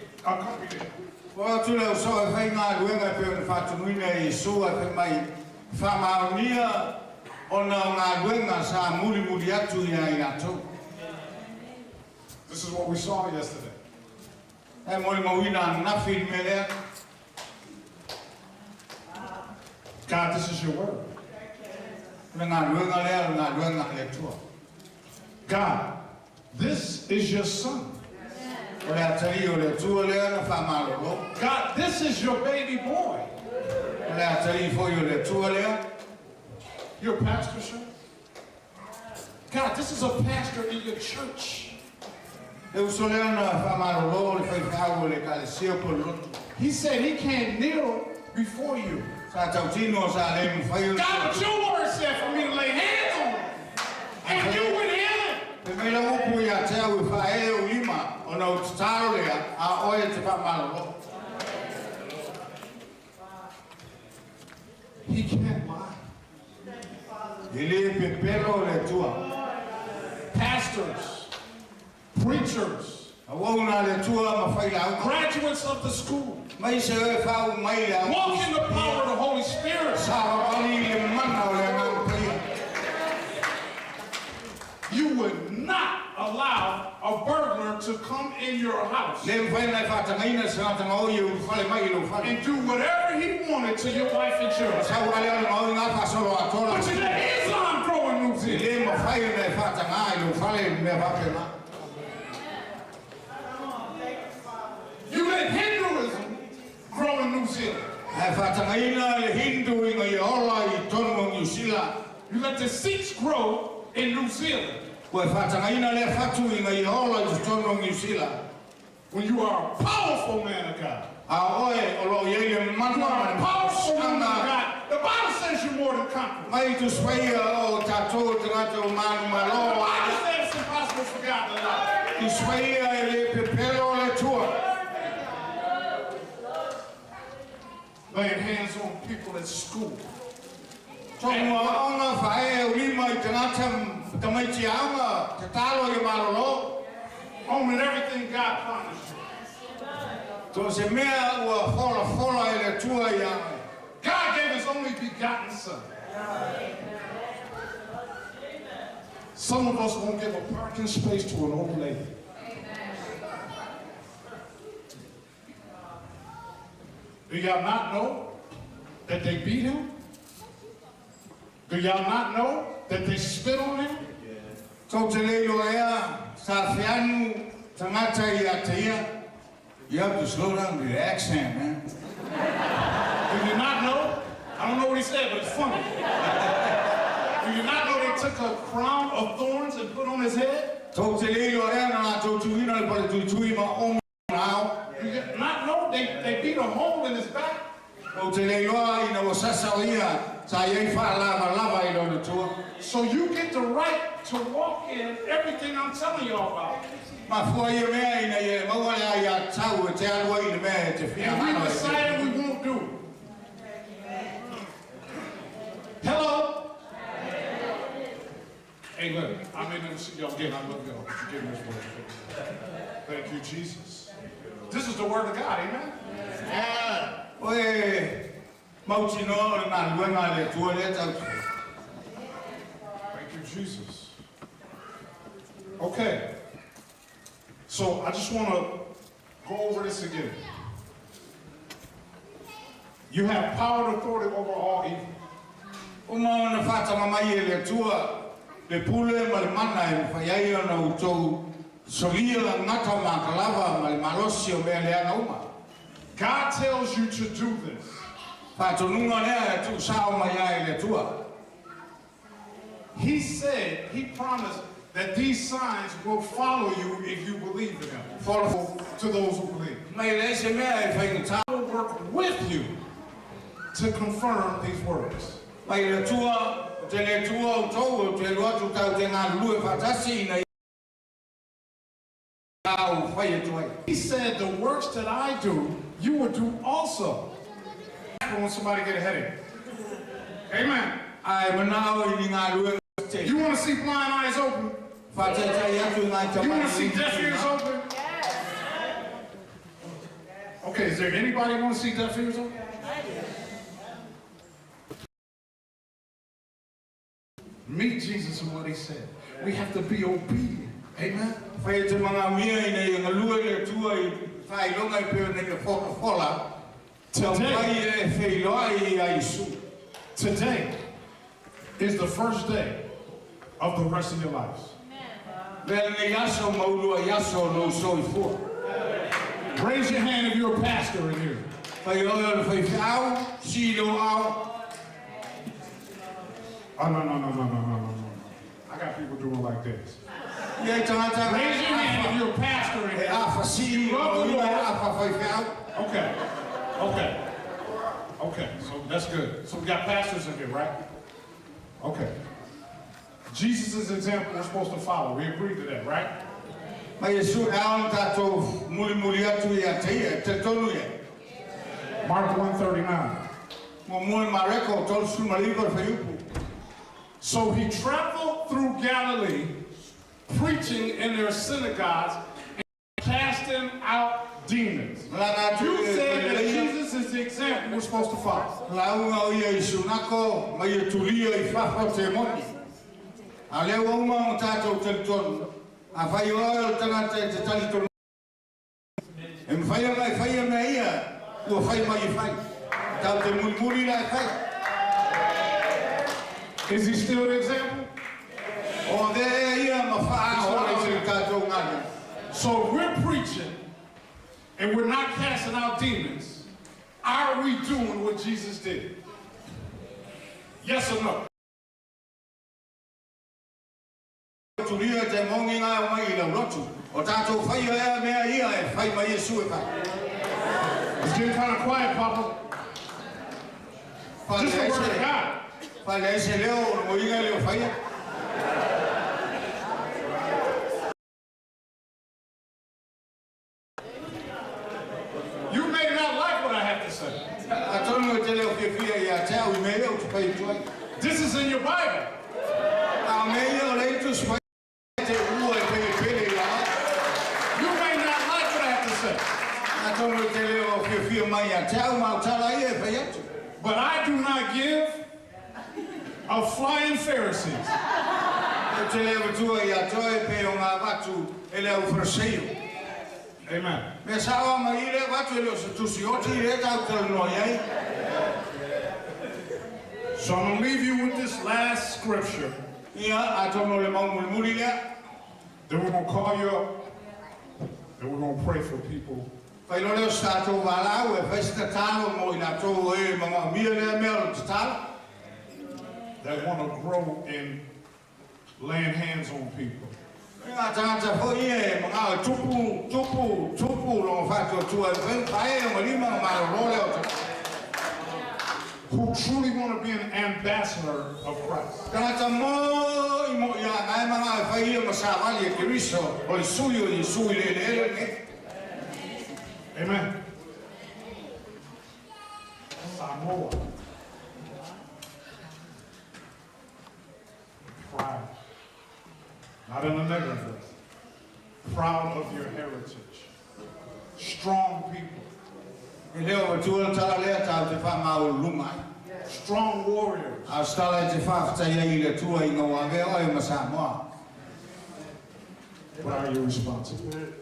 This is what we saw yesterday. God, this is your word. God, this is your son. God, this is your baby boy. You're a pastor, sir? God, this is a pastor in your church. He said he can't kneel before you. God, but your word said for me to lay hands on him. And you would heal him. He can't lie. Pastors, preachers, graduates of the school, walk in the power of the Holy Spirit. You would not allow a burglar to come in your house and do whatever he wanted to your wife and children. But you let Islam grow in New Zealand. You let Hinduism grow in New Zealand. You let the Sikhs grow in New Zealand. When you are a powerful man of God. You are a powerful woman of God. The Bible says you're more than conquerors. The Bible says it's impossible for God to lie. Laying hands on people at school. Owning everything God promised you. God gave his only begotten son. Some of us won't give a parking space to an old lady. Do y'all not know that they beat him? Do y'all not know that they spit on him? You have to slow down the accent, man. Do you not know? I don't know what he said, but it's funny. Do you not know they took a crown of thorns and put on his head? Do you not know they beat a hole in his back? So you get the right to walk in everything I'm telling y'all about. And we decided we won't do it. Hello? Hey, look, I may never see y'all again. I love y'all. Give me this word. Thank you, Jesus. This is the word of God, amen? Thank you, Jesus. Okay. So I just want to go over this again. You have power and authority over all evil. God tells you to do this. He said, he promised that these signs will follow you if you believe in him. Follow to those who believe. I will work with you to confirm these words. He said, the works that I do, you will do also. When somebody get a headache. Amen. You want to see blind eyes open? You want to see deaf ears open? Okay, is there anybody want to see deaf ears open? Meet Jesus and what he said. We have to be obedient. Amen. Today is the first day of the rest of your lives. Raise your hand if you're a pastor in here. Oh, no. I got people doing like this. Raise your hand if you're a pastor in here. You love the Lord. Okay, so that's good. So we got pastors in here, right? Okay. Jesus' example we're supposed to follow. We agreed to that, right? Mark 1:39. So he traveled through Galilee, preaching in their synagogues and casting out demons. You said that Jesus is the example we're supposed to follow. Is he still the example? So if we're preaching and we're not casting out demons, are we doing what Jesus did? Yes or no? It's getting kind of quiet, Papa. Just the word of God. You may not like what I have to say. This is in your Bible. You may not like what I have to say. But I do not give a flying Pharisees. Amen. So I'm going to leave you with this last scripture. Then we're going to call you up and we're going to pray for people that want to grow in laying hands on people. Who truly want to be an ambassador of Christ. Amen. Samoa. Proud. Not in a negative way. Proud of your heritage. Strong people. Strong warriors. What are your responsibilities?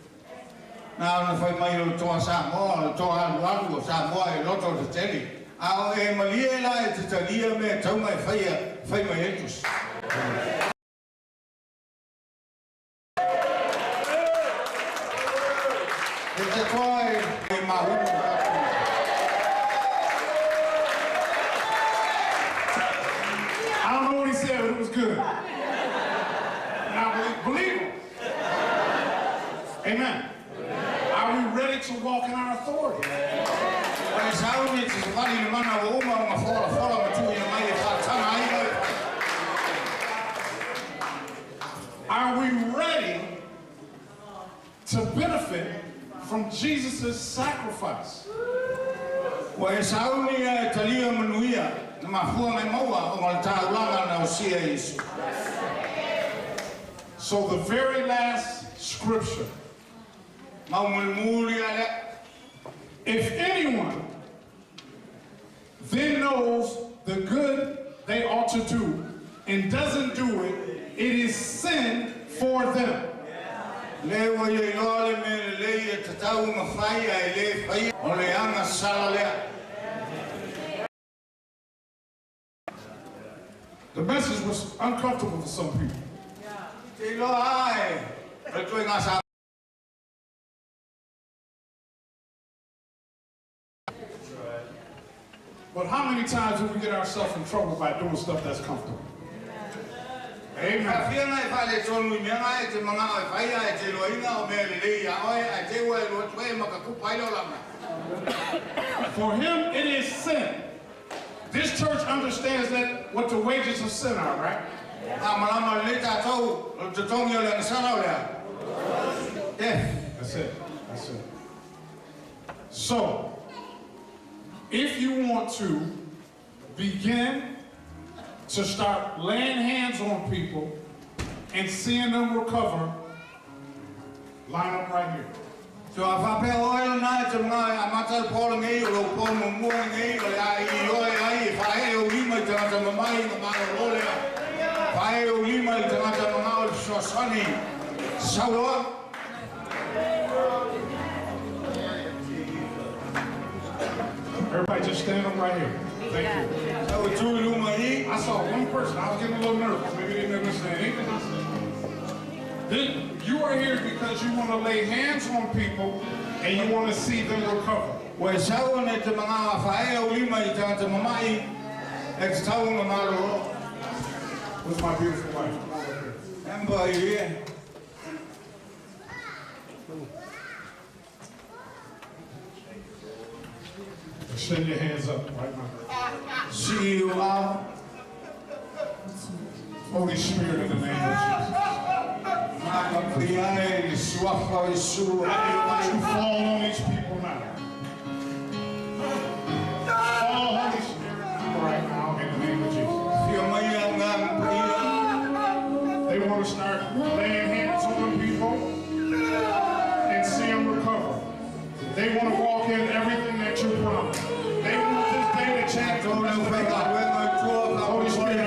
I don't know what he said, but it was good. And I believe him. Amen. Are we ready to walk in our authority? Are we ready to benefit from Jesus' sacrifice? So the very last scripture, if anyone then knows the good they ought to do and doesn't do it, it is sin for them. The message was uncomfortable for some people. But how many times do we get ourselves in trouble by doing stuff that's comfortable? Amen. For him, it is sin. This church understands that what the wages of sin are, right? That's it. That's it. So, if you want to begin to start laying hands on people and seeing them recover, line up right here. So if I pay oil night to my amateur Paul me or Paul Mungu me or I if I only my to my mind about all if I only my to my so sunny so Everybody just stand up right here. Thank you. I saw one person. I was getting a little nervous. Maybe they didn't understand anything I said. Then you are here because you want to lay hands on people and you want to see them recover. What's my beautiful wife? Come on up here. Extend your hands up right now. See you out. Holy Spirit, in the name of Jesus. I want you to fall on these people now. Fall, Holy Spirit, right now, in the name of Jesus. They want to start laying hands on people and see them recover. They want to walk in everything that you promised. They want this day to change. Holy Spirit,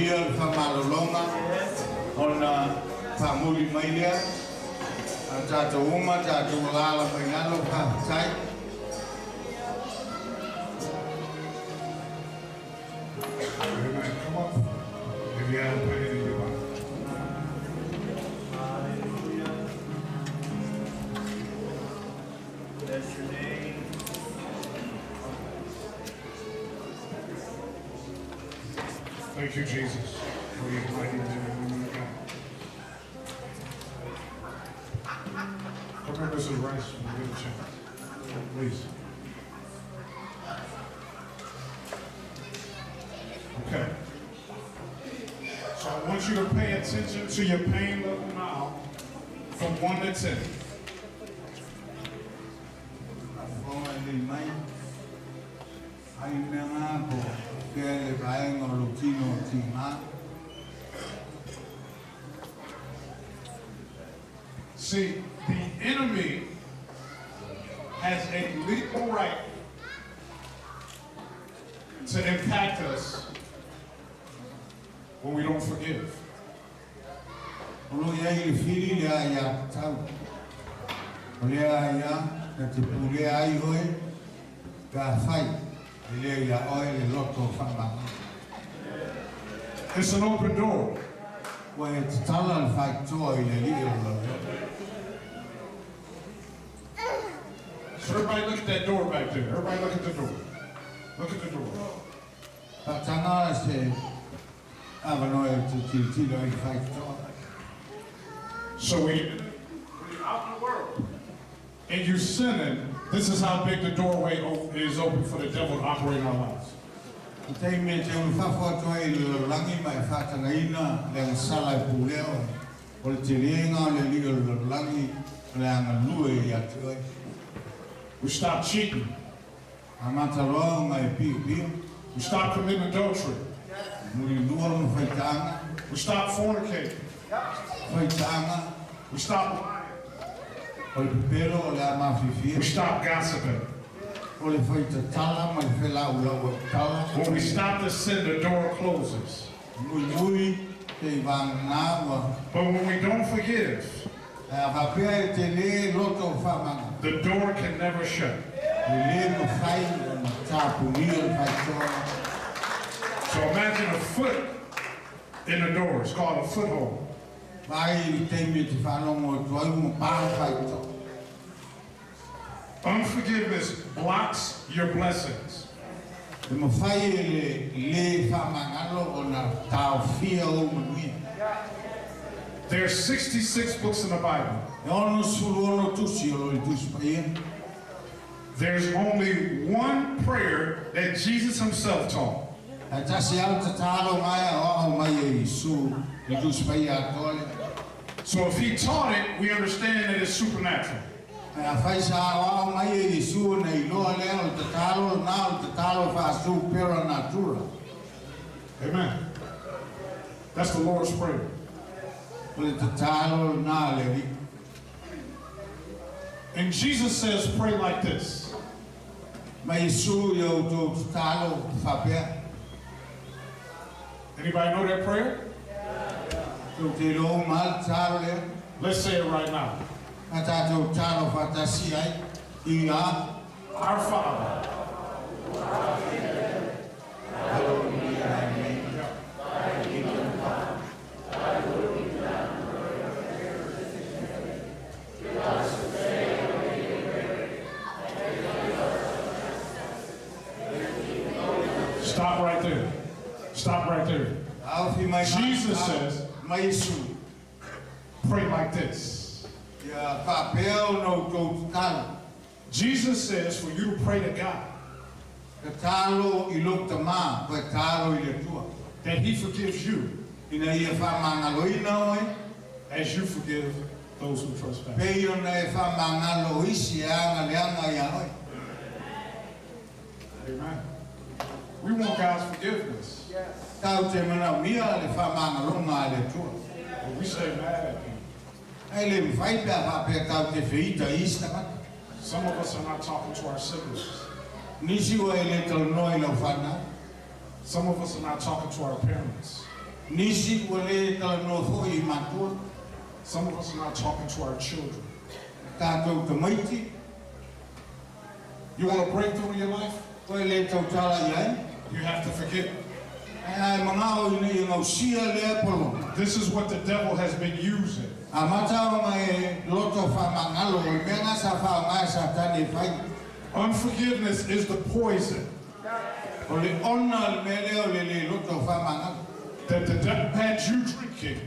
Lia whamalolonga ona whamuli mai lea. A tātou uma, tātou lala mai ngalo whatai. Amen. Come up. If you have pain in your body. Bless your name. Thank you, Jesus, for your mighty men and women of God. Come here, Mrs. Rice, when you get a chance. Please. Okay. So I want you to pay attention to your pain level now from 1 to 10. Whamali mai. Ai mea ngā ko kea le vaenga o lukino o tima. See, the enemy has a legal right to impact us when we don't forgive. Olo ia i le whiri lea ia tau. O lea ia, na te pūlea ai hoi, ka whai. Lea ia oe le loto whamanga. It's an open door. Wa e te tala le whai toa i le li o lo. So everybody look at that door back there. Everybody look at the door. Look at the door. Pa tanga se avano e te tilo i whai toa. So when you're out in the world and you're sinning, this is how big the doorway is open for the devil to operate in our lives. Tei me te unu whawhatoa i le langi mai whatanga ina le sala i pūleo. O le te reinga le li o le langi le anga lue i atu ai. We stop cheating. Amata roa mai piu piu. We stop committing adultery. Muri lua no whaitanga. We stop fornicating. Whaitanga. We stop lying. O le pepero o le amawhiwhia. We stop gossiping. O le whaita tala ma le whela ula o tala. When we stop the sin, the door closes. Mui mui te wanga wa. But when we don't forgive, Whapea e te le loto whamanga. the door can never shut. Le le mo whai o na tāpuni o le whaitoa. So imagine a foot in the door. It's called a foothold. Vai i te me te whanongo o toi mo pāo whaitoa. Unforgiveness blocks your blessings. E mo whai e le whamangalo o na tāo whia o manuia. There's 66 books in the Bible. E ono suru ono tusi o le tusi paia. There's only one prayer that Jesus himself taught. A tasi au te tālo mai o aho mai e Isu i tusi paia atole. So if he taught it, we understand that it's supernatural. E a whai sa o aho mai e Isu na i loa lea o te tālo na o te tālo whaasu pera natura. Amen. That's the Lord's Prayer. O le te tālo na le ri. And Jesus says, pray like this. Mai Isu i o tō tālo whapea. Anybody know that prayer? Tō te lo mal tālo lea. Let's say it right now. A tātou tālo whatasi ai. I a. Our Father, stop right there. Stop right there. Au fi mai Jesus says, mai Isu. pray like this. Ia whapea o no tō tālo. Jesus says for you to pray to God Ka tālo I lukta mā, koe tālo I le tua. that he forgives you Ina ia whamangaloina oi. as you forgive those who trespass. Pei ona e whamangalo isi anga leanga ia oi. Amen. We want God's forgiveness. Tau te mana mia le whamangalonga le tua. But we stay mad at him. Ai le mwhai pia whapea tau te whiita ista kata. Some of us are not talking to our siblings. Nisi wa e le tau noi lau whana. Some of us are not talking to our parents. Nisi wale talanoho I matua. Some of us are not talking to our children. Tātou tamaiti. You want a breakthrough in your life? Wale tautala iai. You have to forgive. Ai mangao ina I ngausia lea polo. This is what the devil has been using. Amatao mai loto whamangalo. Menga sa whaongai sa tani whai. Unforgiveness is the poison Ole ona mele ole le loto whamangalo. that the devil had you drinking,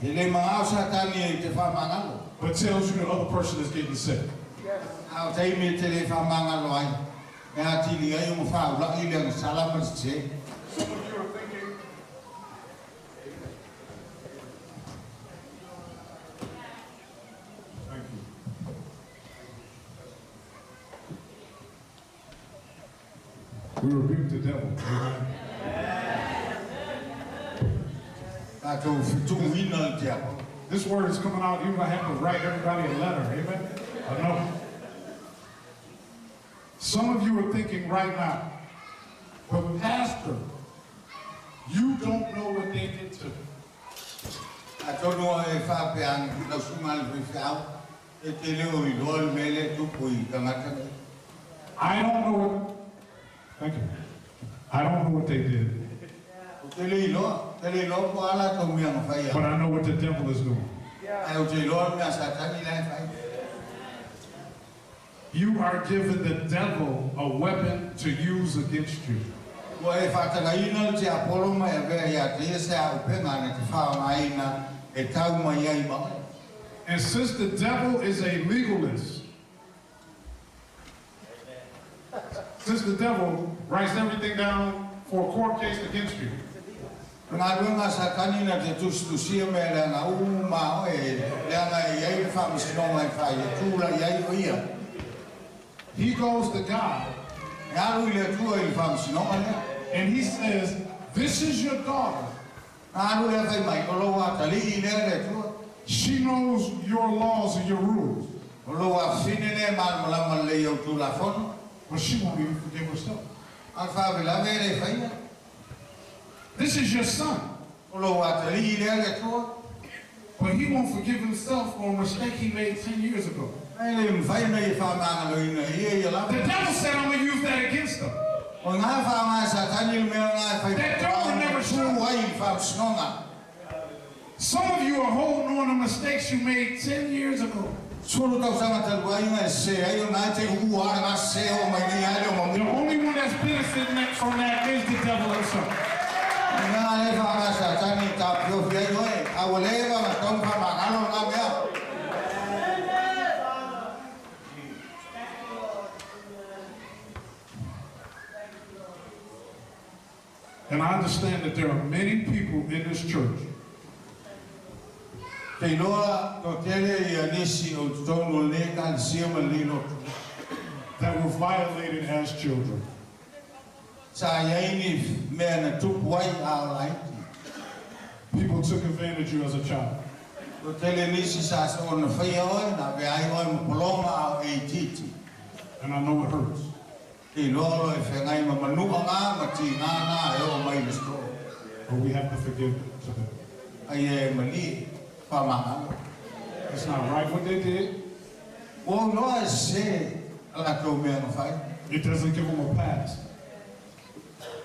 Ele mangao sa tani te whamangalo. but tells you the other person is getting sick. Au tei me te le whamangalo ai. E atili ai mo whaula I le salamas te. Some of you are thinking, thank you. We rebuke the devil. Amen. Tātou whitu ina te ako. This word is coming out, even if I have to write everybody a letter. Amen. I know. Some of you are thinking right now, but Pastor, you don't know what they did to me. Atono e whapeang na sumal whiwhau. E te leo I loa mele tupu I tangata. I don't know what, thank you. I don't know what they did, O te le loa po ala tau mea ma whai but au. I know what the devil is doing. Ai o te loa mea sa tangi lai whai. You are giving the devil a weapon to use against you. Wa e whatanga ina te apolo mai a vea ia te ese a upenga na te whao mai ina e tau mai ai mai. And since the devil is a legalist, since the devil writes everything down for a court case against you, Ngā runga sa tani na te tustusia me le ngā uma o e le ngā I ai le whamisinonga I whai e tūla I ai o ia. he goes to God Ngā rui le tua I le whamisinonga lea. and he says, this is your daughter. Ngā rui le whai mai o loa tali I lea le tua. She knows your laws and your rules, O loa whinene malama le iau tūla whono. but she won't even forgive herself. A whawela me le whaia. This is your son, O loa tali I lea le tua. but he won't forgive himself for a mistake he made 10 years ago. Ai le mwhai nei whamanga loina ia ia The lama. devil said, I'm going to use that against them. O ngā whaonga sa tani le mea ngā whai. That door never shut. Tū ai whamisinonga. Some of you are holding on to mistakes you made 10 years ago. Solo tau sanga talu ai ngā se ai o ngā te ua ngā se o mai nei ai o The mamu. only one that's benefiting from that is the devil himself. Ngā le whaonga sa tani tā piofi ai oe. A o lewa ma tau whamangalo ngā mea. And I understand that there are many people in this church Kei loa to tele I anisi o tonu le ka siama lino. that were violated as children. Sa iai ni mea na tupu ai a o laiti. People took advantage of you as a child. To tele nisi sa se o na whaia oe na ve ai oe mpolonga a o e titi. And I know it hurts. Kei loa lo e whengai ma manua ngā ma ti ngā ngā e o mai na sto. But we have to forgive them today. Ai e mani whamangalo. It's not right what they did. O noa se ala tau mea na whai. It doesn't give them a pass.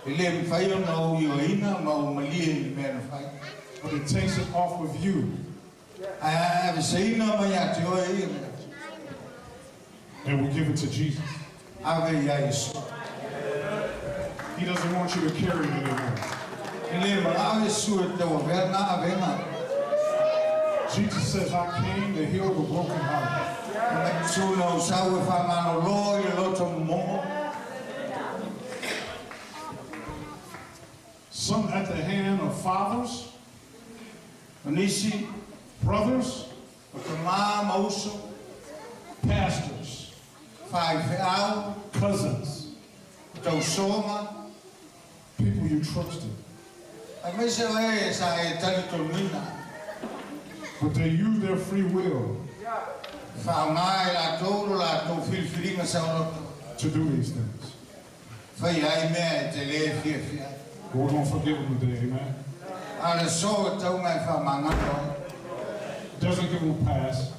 I le mwhai o na o i o ina ma o malie I mea na whai. But it takes it off of you. Ai ave se ina mai ati o e ina. And we give it to Jesus. Ave ia Yesu. He doesn't want you to carry it anymore. I le ma ave su e te o verna ave na. Jesus says, I came to heal the brokenhearted. Su na o sau e whamano lo I loto mo. Some at the hand of fathers, Nisi, brothers, o te mā mauso, pastors, whai whiau, cousins, tau songa. people you trusted. Ai me se o e sa e tali tonu ina. But they use their free will Whaonga e la tau whiriwhiringa sa o loto. to do these things. Whai ai mea e te le fia fia. But we're going to forgive them today, amen? Ale so tau mai fa mangalo. Doesn't give them a pass.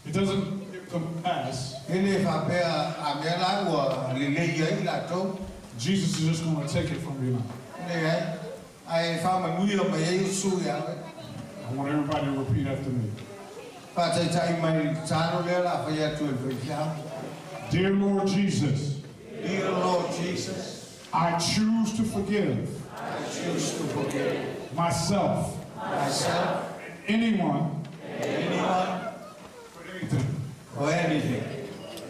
It doesn't give them a pass. Ele fa pe a me la wa le ye la to. Jesus is just going to take it from you now. Ne ai fa ma nui o mai su ya. I want everybody to repeat after me. Pa tai tai mai tano le la fa ya tu ya. Dear Lord Jesus, Dear Lord Jesus, I choose to forgive I choose to forgive myself, anyone, for anything, or anything,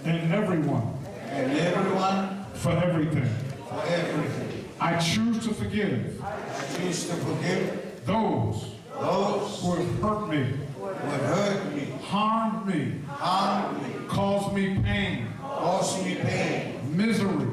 and everyone and everyone for everything. for everything. I choose to forgive I choose to forgive those those who have hurt me, who have hurt me, harmed me, harmed me, caused me pain, caused me pain, misery,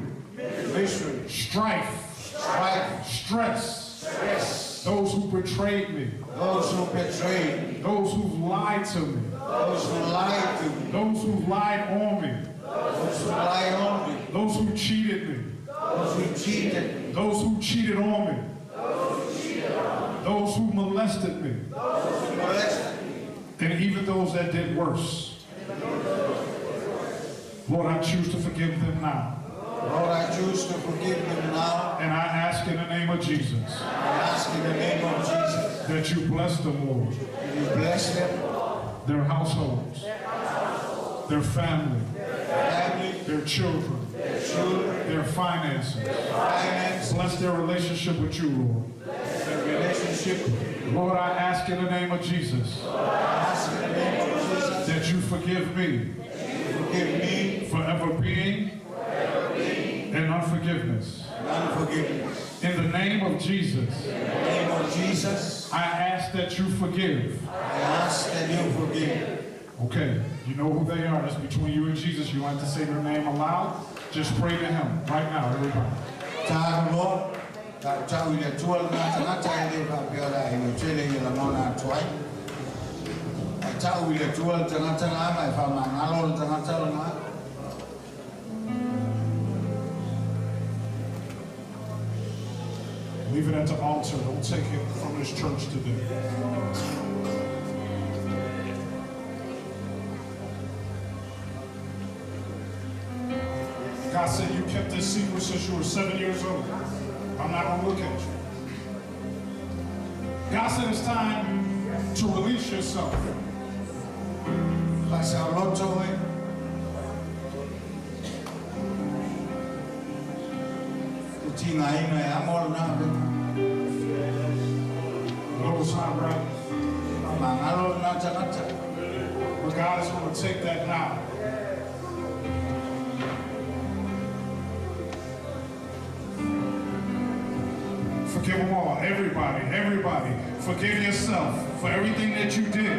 misery, strife, strife, stress, those who betrayed me, those who betrayed me, those who lied to me, those who lied to me, those who lied on me, those who lied on me, those who cheated me, those who cheated me, those who cheated on me, those who molested me, those who molested me, and even those that did worse. Lord, I choose to forgive them now. Lord, I choose to forgive them now. And I ask in the name of Jesus I ask in the name of Jesus that you bless them, Lord, that you bless them, their households, their family, family, their children, children, their finances. finance, Bless their relationship with you, Lord. their relationship. Lord, I ask in the name of Jesus I ask in the name of Jesus that you forgive me forgive me for ever being in unforgiveness. and unforgiveness. In the name of Jesus, In the name of Jesus, I ask that you forgive. I ask that you forgive. Okay, you know who they are. That's between you and Jesus. You want to say their name aloud? Just pray to him right now, everybody. Tag Lord, that child will told not to live up here in the training in the morning twice. A child will told to not my family, I don't tell them. Leave it at the altar. Don't take it from this church today. God said you kept this secret since you were 7 years old. I'm not going to look at you. God said it's time to release yourself. I shall not joy. The teen I am all now. No, it's not right. I don't know. But God is going to take that now. Forgive them all, everybody, everybody. Forgive yourself for everything that you did.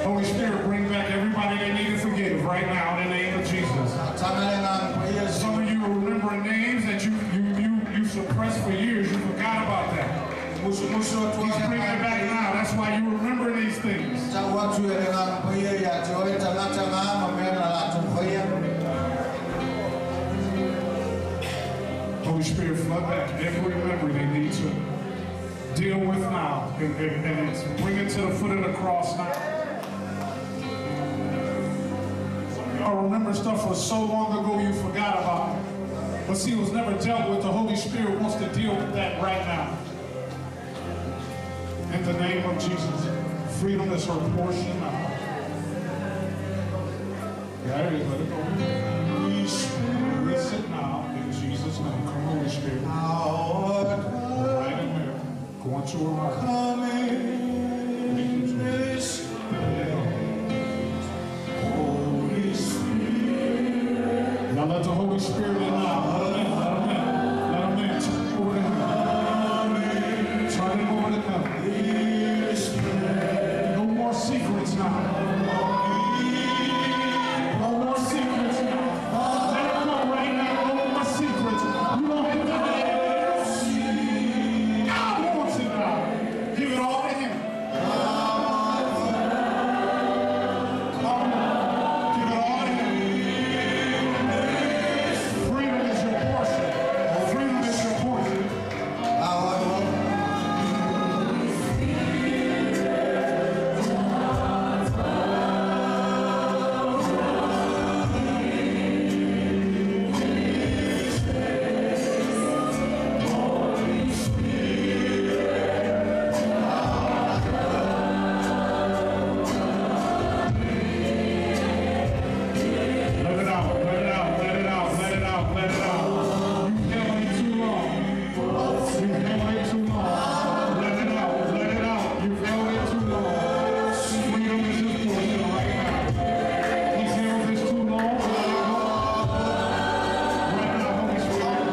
Holy Spirit, bring back everybody they need to forgive right now in the name of Jesus. Some of you are remembering names that you suppressed for years. You forgot about that. He's bringing it back now. That's why you remember these things. Holy Spirit, flood back every memory they need to deal with now and it's bring it to the foot of the cross now. I remember stuff from so long ago you forgot about it. But see, it was never dealt with. The Holy Spirit wants to deal with that right now. In the name of Jesus, freedom is her portion now. There it is, let it go. Release it now in Jesus' name. Come, Holy Spirit. Right in there. Go into her mouth. Now let the Holy Spirit in now. Let him in. Let him in. Let him in. Turn him over to him. Turn him over to him. No more secrets now. No more secrets now. Let him go right now. No more secrets. You don't have to. God wants it now. Let it out, let it out, let it out, let it out, let it out. You can't wait too long. You can't wait too long. Let it out, let it out. You can't wait too long. Freedom is his portion right now. He's here with us too long. Let it out, Holy Spirit.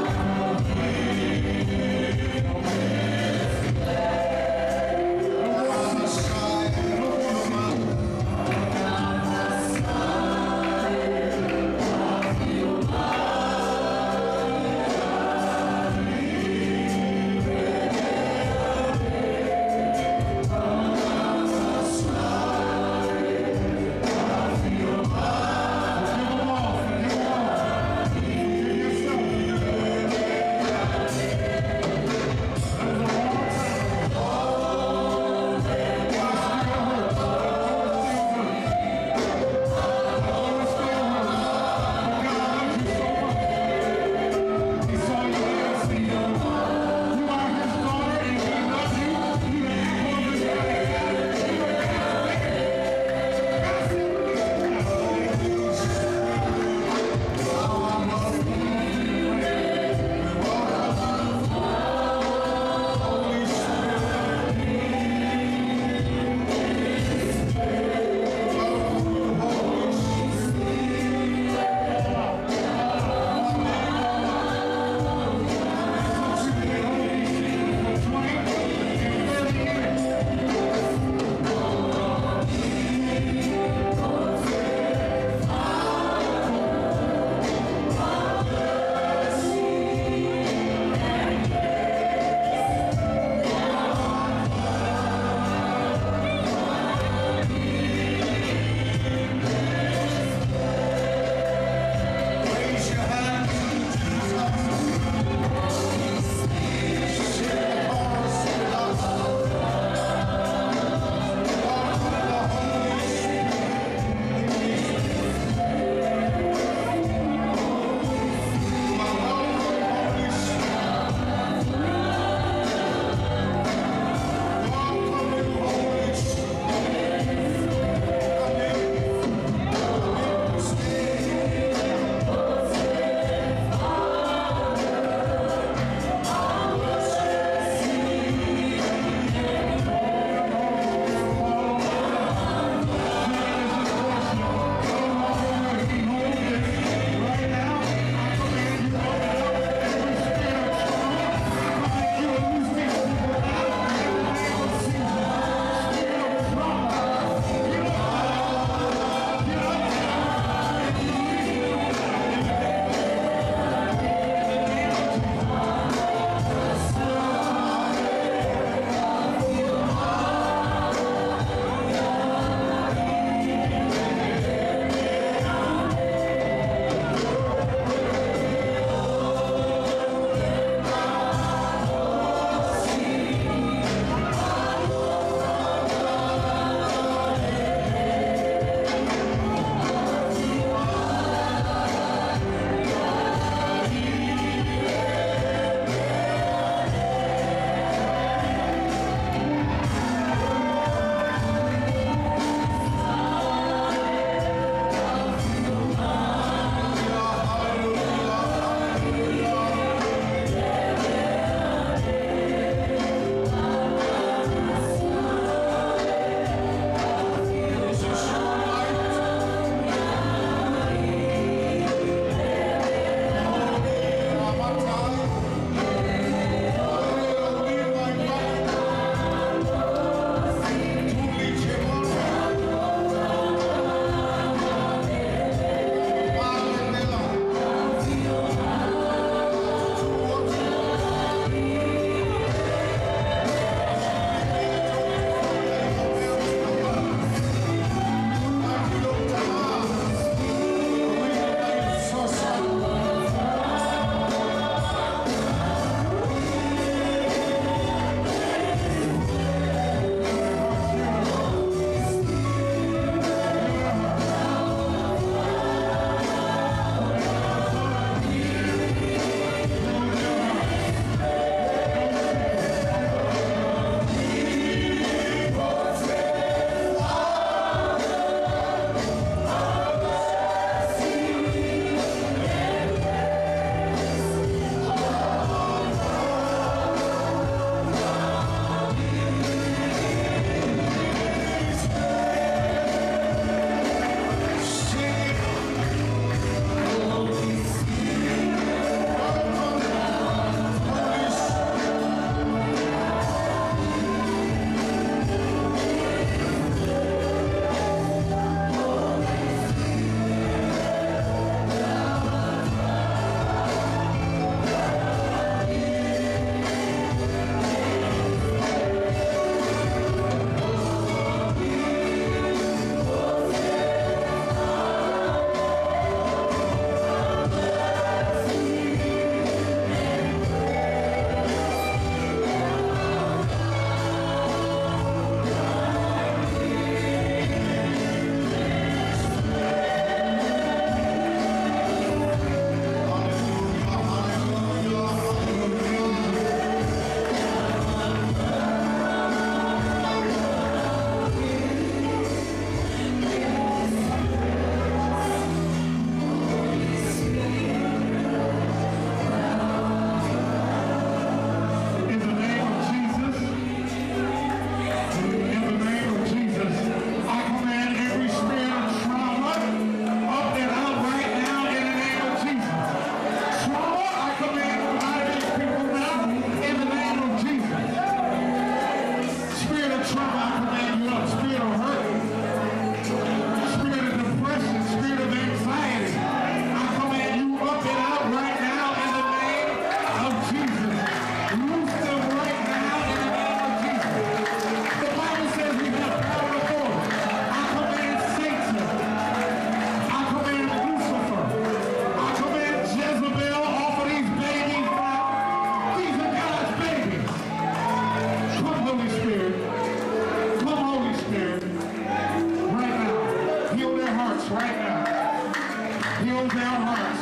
their hearts.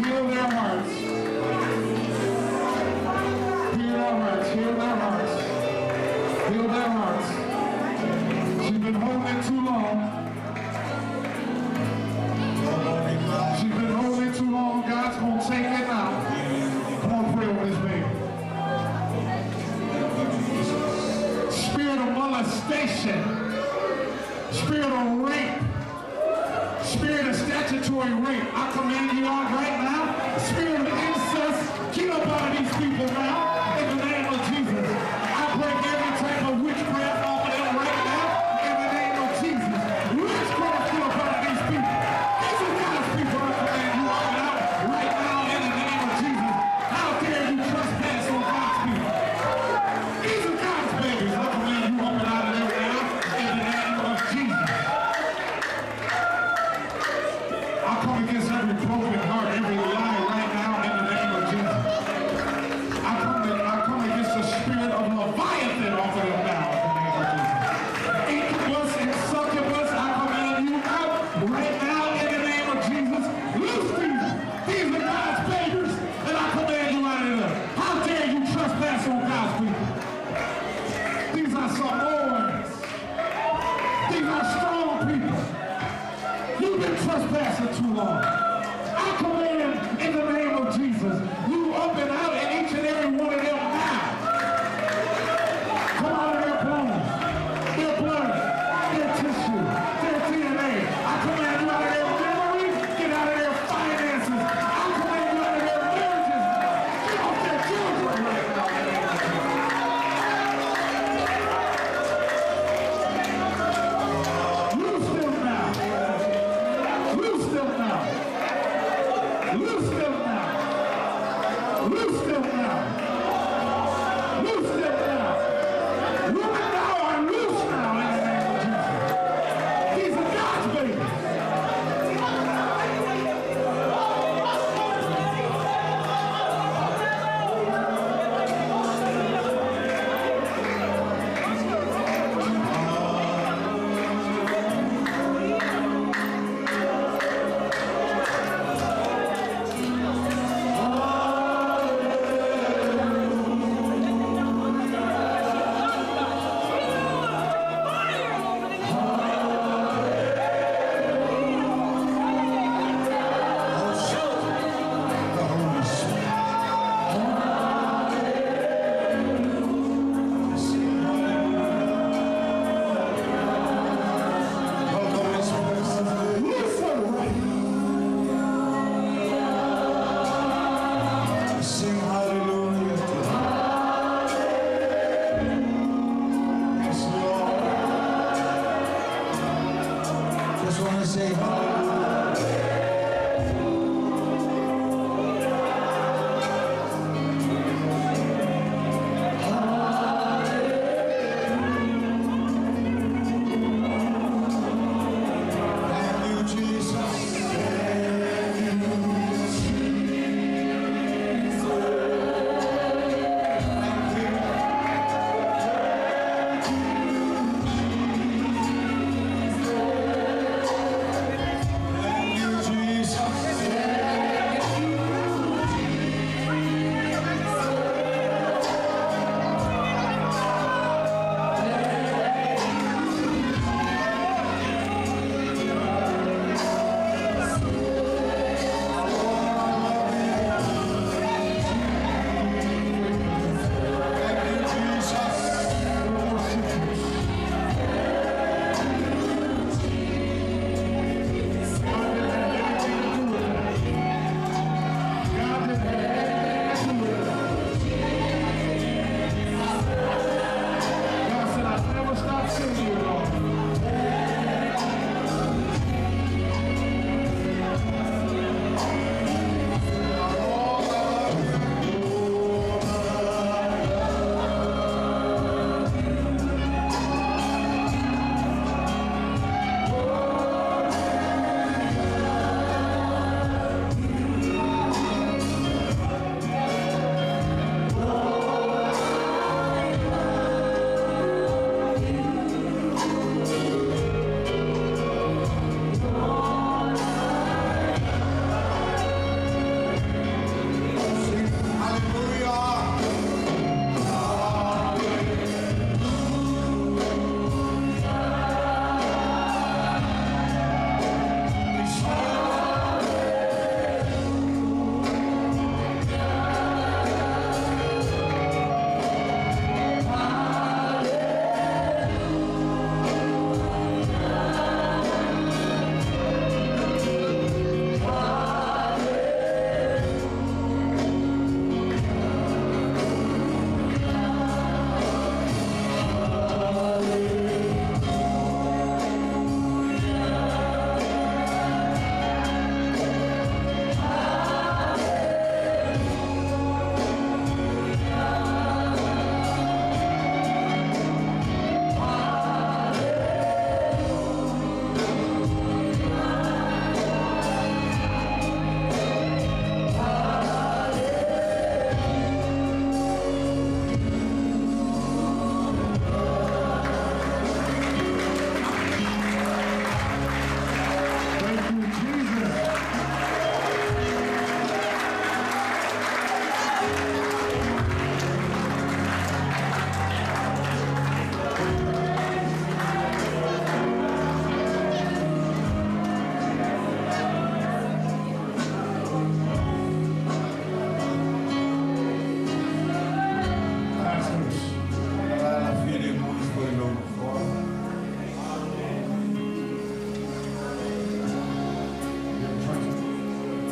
Heal their hearts. Heal their hearts. Heal their hearts. Heal their hearts. She's been holding too long. She's been holding too long. God's going to take it now. Come on, pray over this baby. Spirit of molestation. Spirit of rape. Spirit of statutory rape. I command you out right now. Spirit of incest. Get up out of these people now. In the name of Jesus. I break every type of witchcraft off of them right now. In the name of Jesus. Witchcraft get up out of these people. These are God's people. I command you out right now. In the name of Jesus. How dare you trespass on God's people? These are God's babies. I command you up and out of there now. In the name of Jesus. I come against every broken heart, every lie right now in the name of Jesus. I come against the spirit of Leviathan off of them now in the name of Jesus. Incubus and succubus, I command you out right now in the name of Jesus. Loose these. These are God's babies, and I command you out of there. How dare you trespass on God's people? These are some boys. These are strong people. You've been trespassing too long.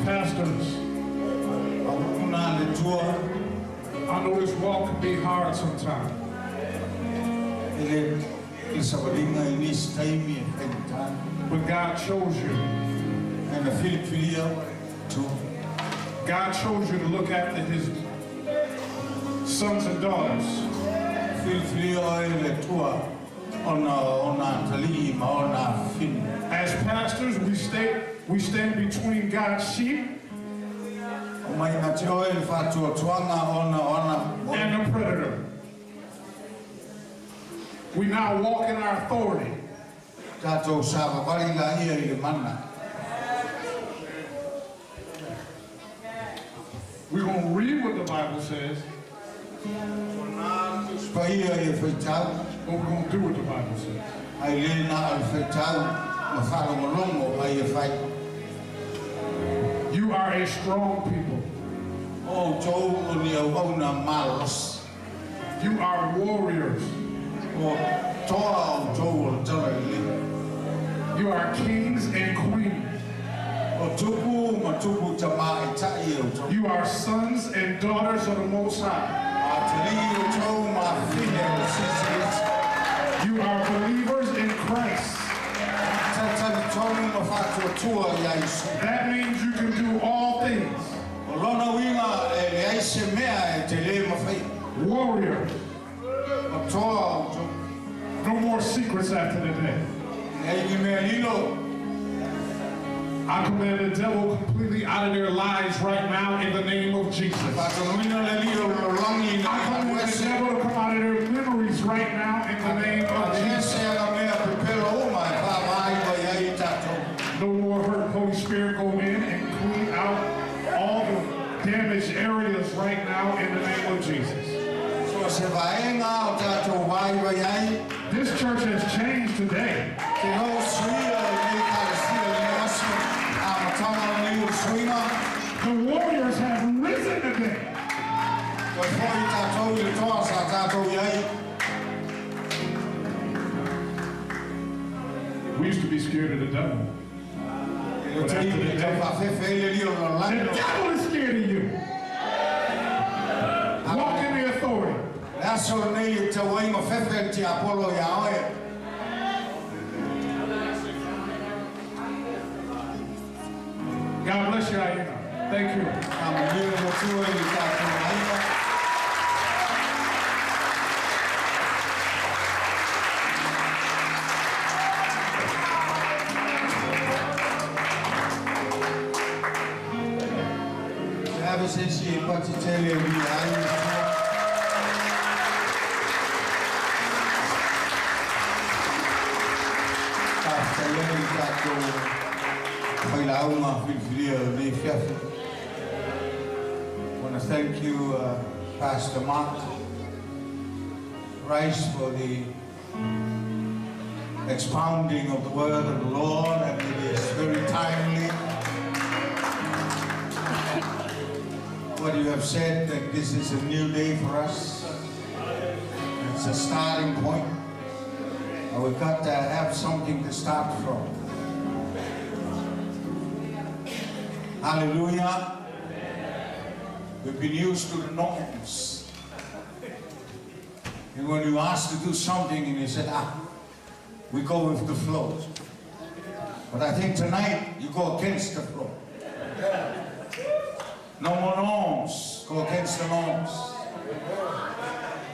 pastors. I know this walk can be hard sometimes. But God chose you. God chose you to look after his sons and daughters. As pastors, we stand between God's sheep and the predator. We now walk in our authority. We're going to read what the Bible says, but we're going to do what the Bible says. You are a strong people. You are warriors. You are kings and queens. You are sons and daughters of the Most High. You are believers in Christ. That means you can do all things. Warriors. No more secrets after the day. I command the devil completely out of their lives right now in the name of Jesus. I command the devil to come out of their memories right now in the name of Jesus. No more hurt. Holy Spirit, go in and clean out all the damaged areas right now in the name of Jesus. This church has changed today. The warriors have risen today. We used to be scared of the devil. But after the devil is scared of you. Walk in the authority. God bless you, Aina. Thank you. I want to thank you, Pastor Mark Rice, for the expounding of the word of the Lord, and it is very timely what you have said, that this is a new day for us. It's a starting point, and we've got to have something to start from. Hallelujah. We've been used to the norms. And when you ask to do something and you said, we go with the flow. But I think tonight you go against the flow. No more norms. Go against the norms.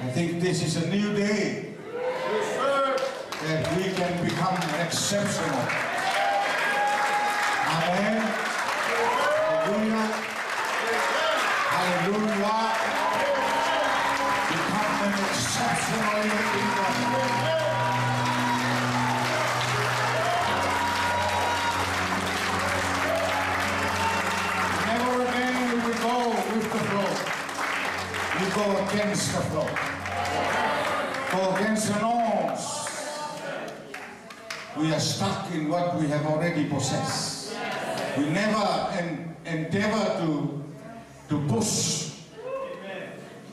I think this is a new day that we can become exceptional. Amen. Hallelujah. Hallelujah. Become an exceptional individual. Never again will we go with the flow. We go against the flow. Go against the norms. We are stuck in what we have already possessed. We never endeavor to push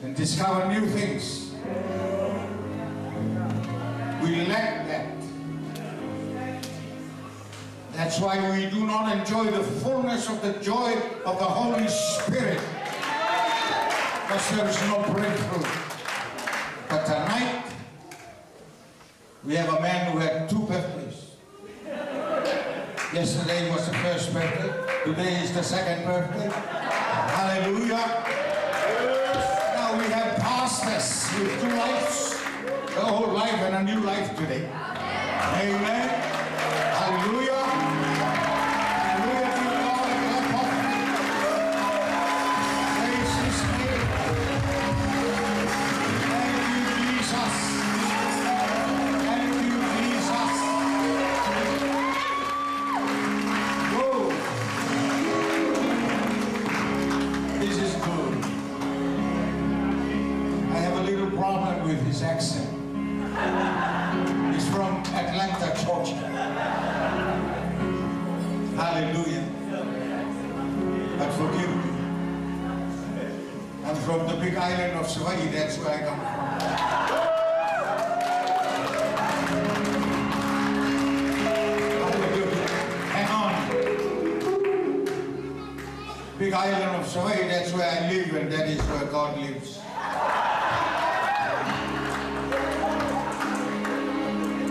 and discover new things. We lack that That's why we do not enjoy the fullness of the joy of the Holy Spirit, because there is no breakthrough. But tonight, we have a man who had 2 birthdays. Yesterday was the first birthday. Today is the second birthday. Hallelujah. Now we have pastors with 2 lives, the old life and a new life today. Amen. Hallelujah. Hallelujah to God and clap offering. Praise His name. Thank you, Jesus. Thank you, Jesus. Whoa. This is good. I have a little problem with his accent. He's from Atlanta, Georgia. Hallelujah. But forgive me. I'm from the big island of Hawaii, that's where I come from. Hallelujah. Hang on. Big island of Hawaii, that's where I live, and that is where God lives.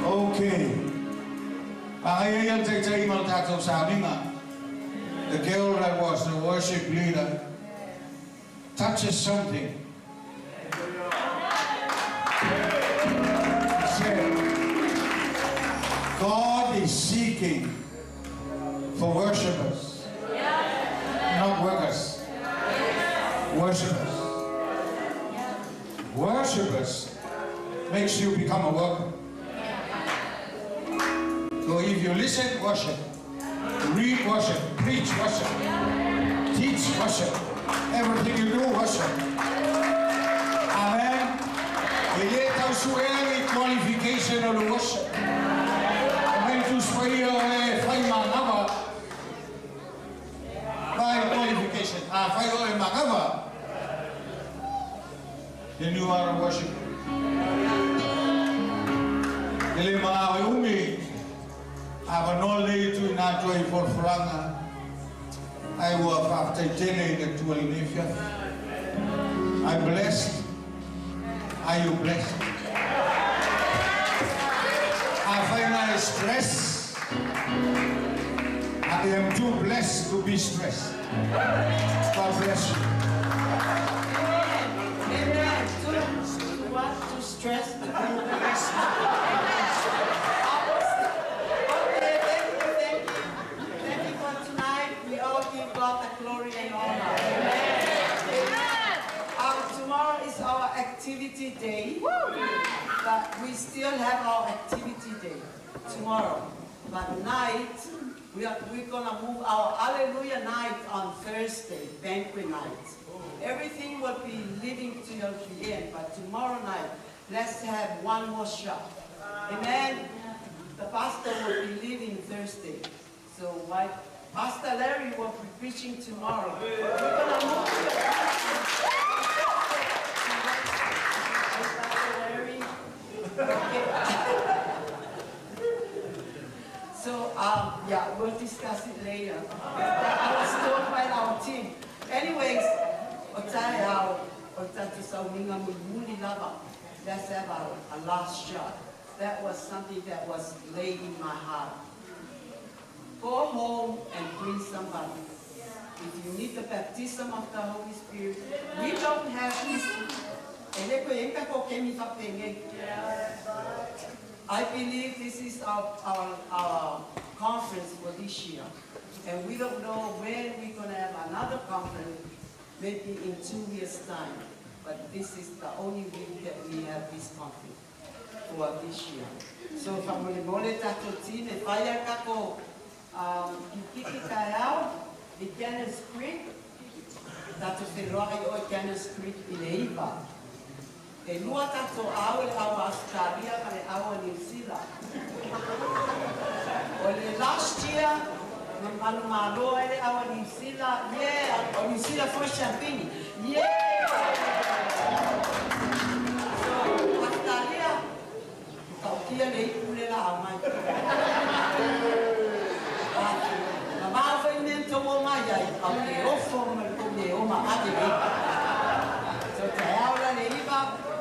Okay. The girl that was the worship leader touches something. She said, God is seeking for worshipers, not workers. Worshipers. Worshipers makes you become a worker. So if you listen, worship. Read, worship. Preach, worship. Teach, worship. Everything you do, worship. Amen. We let us wear qualification of the worship. When to swear, find my number. By qualification. Find my number. Then you are a worshiper. I no later na joy for franga. I will after Jenny the 12th. I'm blessed. Are you blessed? I find I stress. I am too blessed to be stressed. God bless you. Amen. To what? To stress? To be blessed. God the glory and honor. Amen. Tomorrow is our activity day. But we still have our activity day tomorrow. But night, we're going to move our Hallelujah night on Thursday, banquet night. Everything will be living till the end. But tomorrow night, let's have one more shot. Amen. The pastor will be leaving Thursday. So why? Pastor Larry will be preaching tomorrow. We're going to move to Pastor Larry. Okay. So, yeah, we'll discuss it later. I was told by our team. Anyways, let's have a last shot. That was something that was laid in my heart. Go home and bring somebody. If you need the baptism of the Holy Spirit, we don't have this. I believe this is our conference for this year. And we don't know when we're going to have another conference, maybe in 2 years' time. But this is the only week that we have this conference for this year. So, the Dennis Creek, that's the Roy or Dennis Creek in Eva. E lua tato au Australia and our New Zealand. Last year, Malumalo and our New Zealand, yeah, or New Zealand for champagne, yeah. So Australia, Kaukia lei pulela au mai. au te ofo ma le o ma ate le. So te aula le iwa,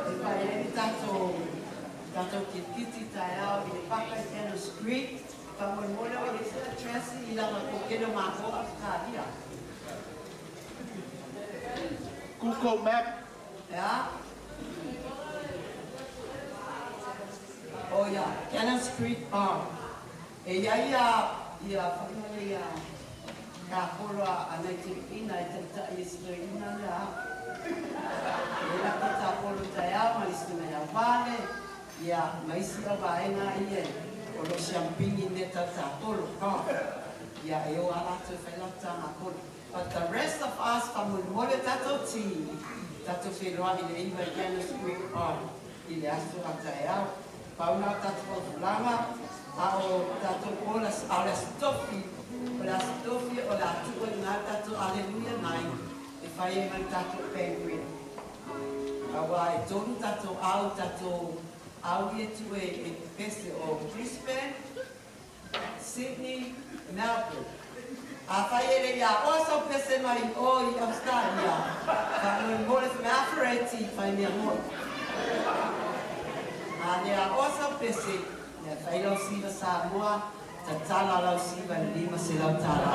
e pai e tato kiti tai au i le paka i Piano Street, pa mo mole o le sila Tracy i lama kokelo mako a karia. Google Map. Ja. Oh ja, Piano Street Bar. E ia whakimole ia ka poroa a nei te pina i te tai e sila ina lea. E la ki ta polo tai au, ma isi mai au vale, ia maisi au vaenga i e, o lo champini neta ta polo ka. Ia e o alato e whailata ngā polo. But the rest of us, whamulmole tato ti, tato wheroa i le iwa i Piano Street Bar, i le astu a tai au. Pauna tato o fulanga, a o tato o la stofi, o la tuko i ngā tato aleluia nai, e whai e mai tato penguin. Awa e tonu tato au i tu e pese o Brisbane, Sydney, Melbourne. A whai e le ia oso pese mai o i Australia, whanui mole me awhareti whai mea moi. A lea oso pese, lea whailau siwa Samoa, ta tala lau siwa lima se lau tala.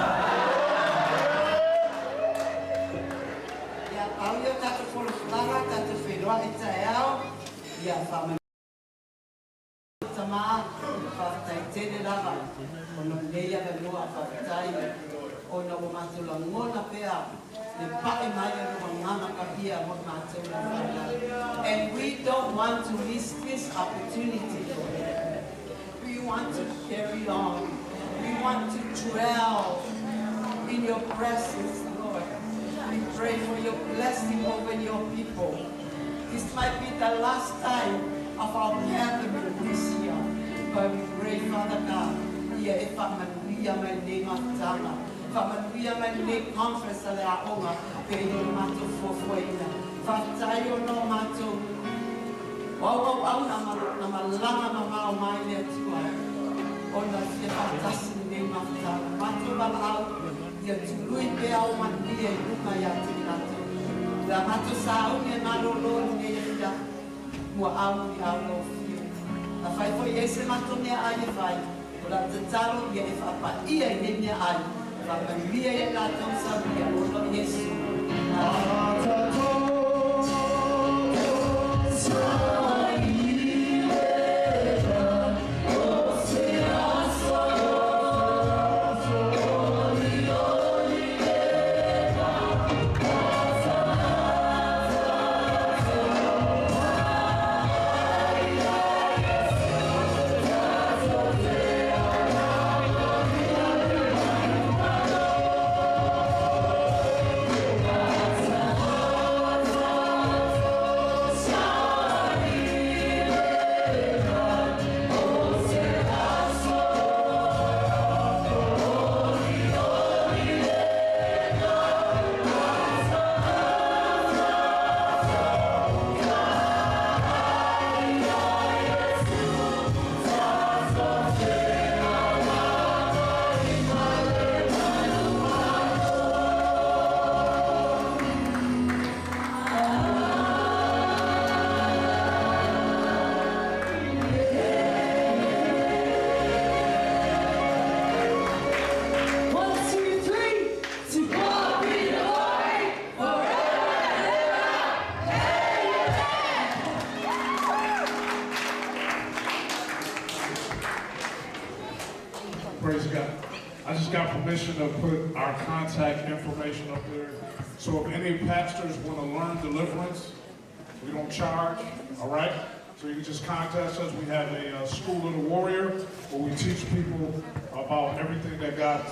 Ia au yo tato polo whanga, tato whenua e tae au, ia whamanu tamaa, whawhatai tene lava, o no leia vanua whawhatai, o no mato la ngona pea, le pae mai a rua ngana kahia mo mato la whanga. And we don't want to miss this opportunity. We want to carry on. We want to dwell in your presence, Lord. We pray for your blessing over your people. This might be the last time of our gathering this year. But we pray, Father God, ia e whamanuia mai ne matanga. Whamanuia mai ne conference ale a onga, pe i no mato fofoina. Whatai o no mato, au na malanga mamao mai lea tua. O na fia whatasi ne matanga. Mato malau, ia tului pe au manuia i luka ia tinato. La mato sauni e malolo ne ia mua au i au no fio. A whai fo i ese mato nea ai e whai. O la te talo ia e whapa ia i ne nea ai. Whapa mia e la tau sabia o no Yesu. Praise God. I just got permission to put our contact information up there. So if any pastors want to learn deliverance, we don't charge, all right? So you can just contact us. We have a School of the Warrior where we teach people about everything that God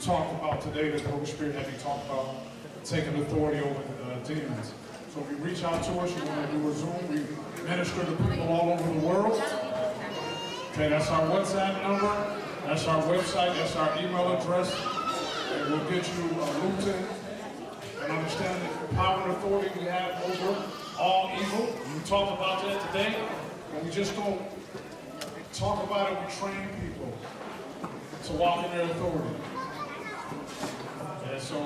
talked about today, that the Holy Spirit had me talk about, taking authority over demons. So if you reach out to us, you want to do a Zoom, we minister to people all over the world. Okay, that's our WhatsApp number, that's our website, that's our email address, and we'll get you looped in and understand the power and authority we have over all evil. We talked about that today, and we just don't talk about it, we train people to walk in their authority. so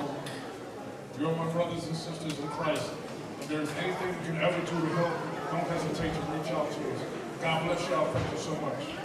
you're my brothers and sisters in Christ. If there's anything you can ever do to help, don't hesitate to reach out to us. God bless y'all. Thank you so much.